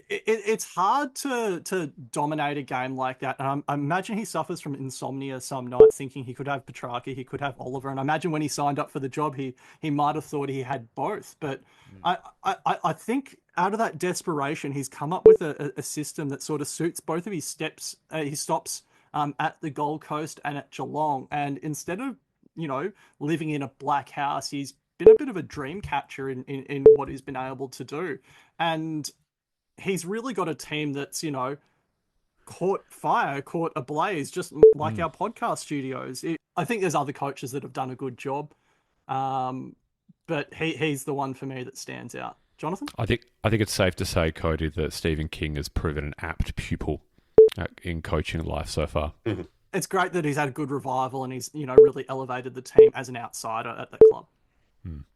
It's hard to dominate a game like that. And I imagine he suffers from insomnia some night, thinking he could have Petrarca, he could have Oliver. And I imagine when he signed up for the job, he might have thought he had both. But I think out of that desperation, he's come up with a system that sort of suits both of his stops at the Gold Coast and at Geelong. And instead of, living in a black house, he's been a bit of a dream catcher in what he's been able to do. And he's really got a team that's, caught ablaze, just like our podcast studios. I think there's other coaches that have done a good job, but he's the one for me that stands out. Jonathan? I think it's safe to say, Cody, that Stephen King has proven an apt pupil in coaching life so far. Mm-hmm. It's great that he's had a good revival and he's, really elevated the team as an outsider at the club.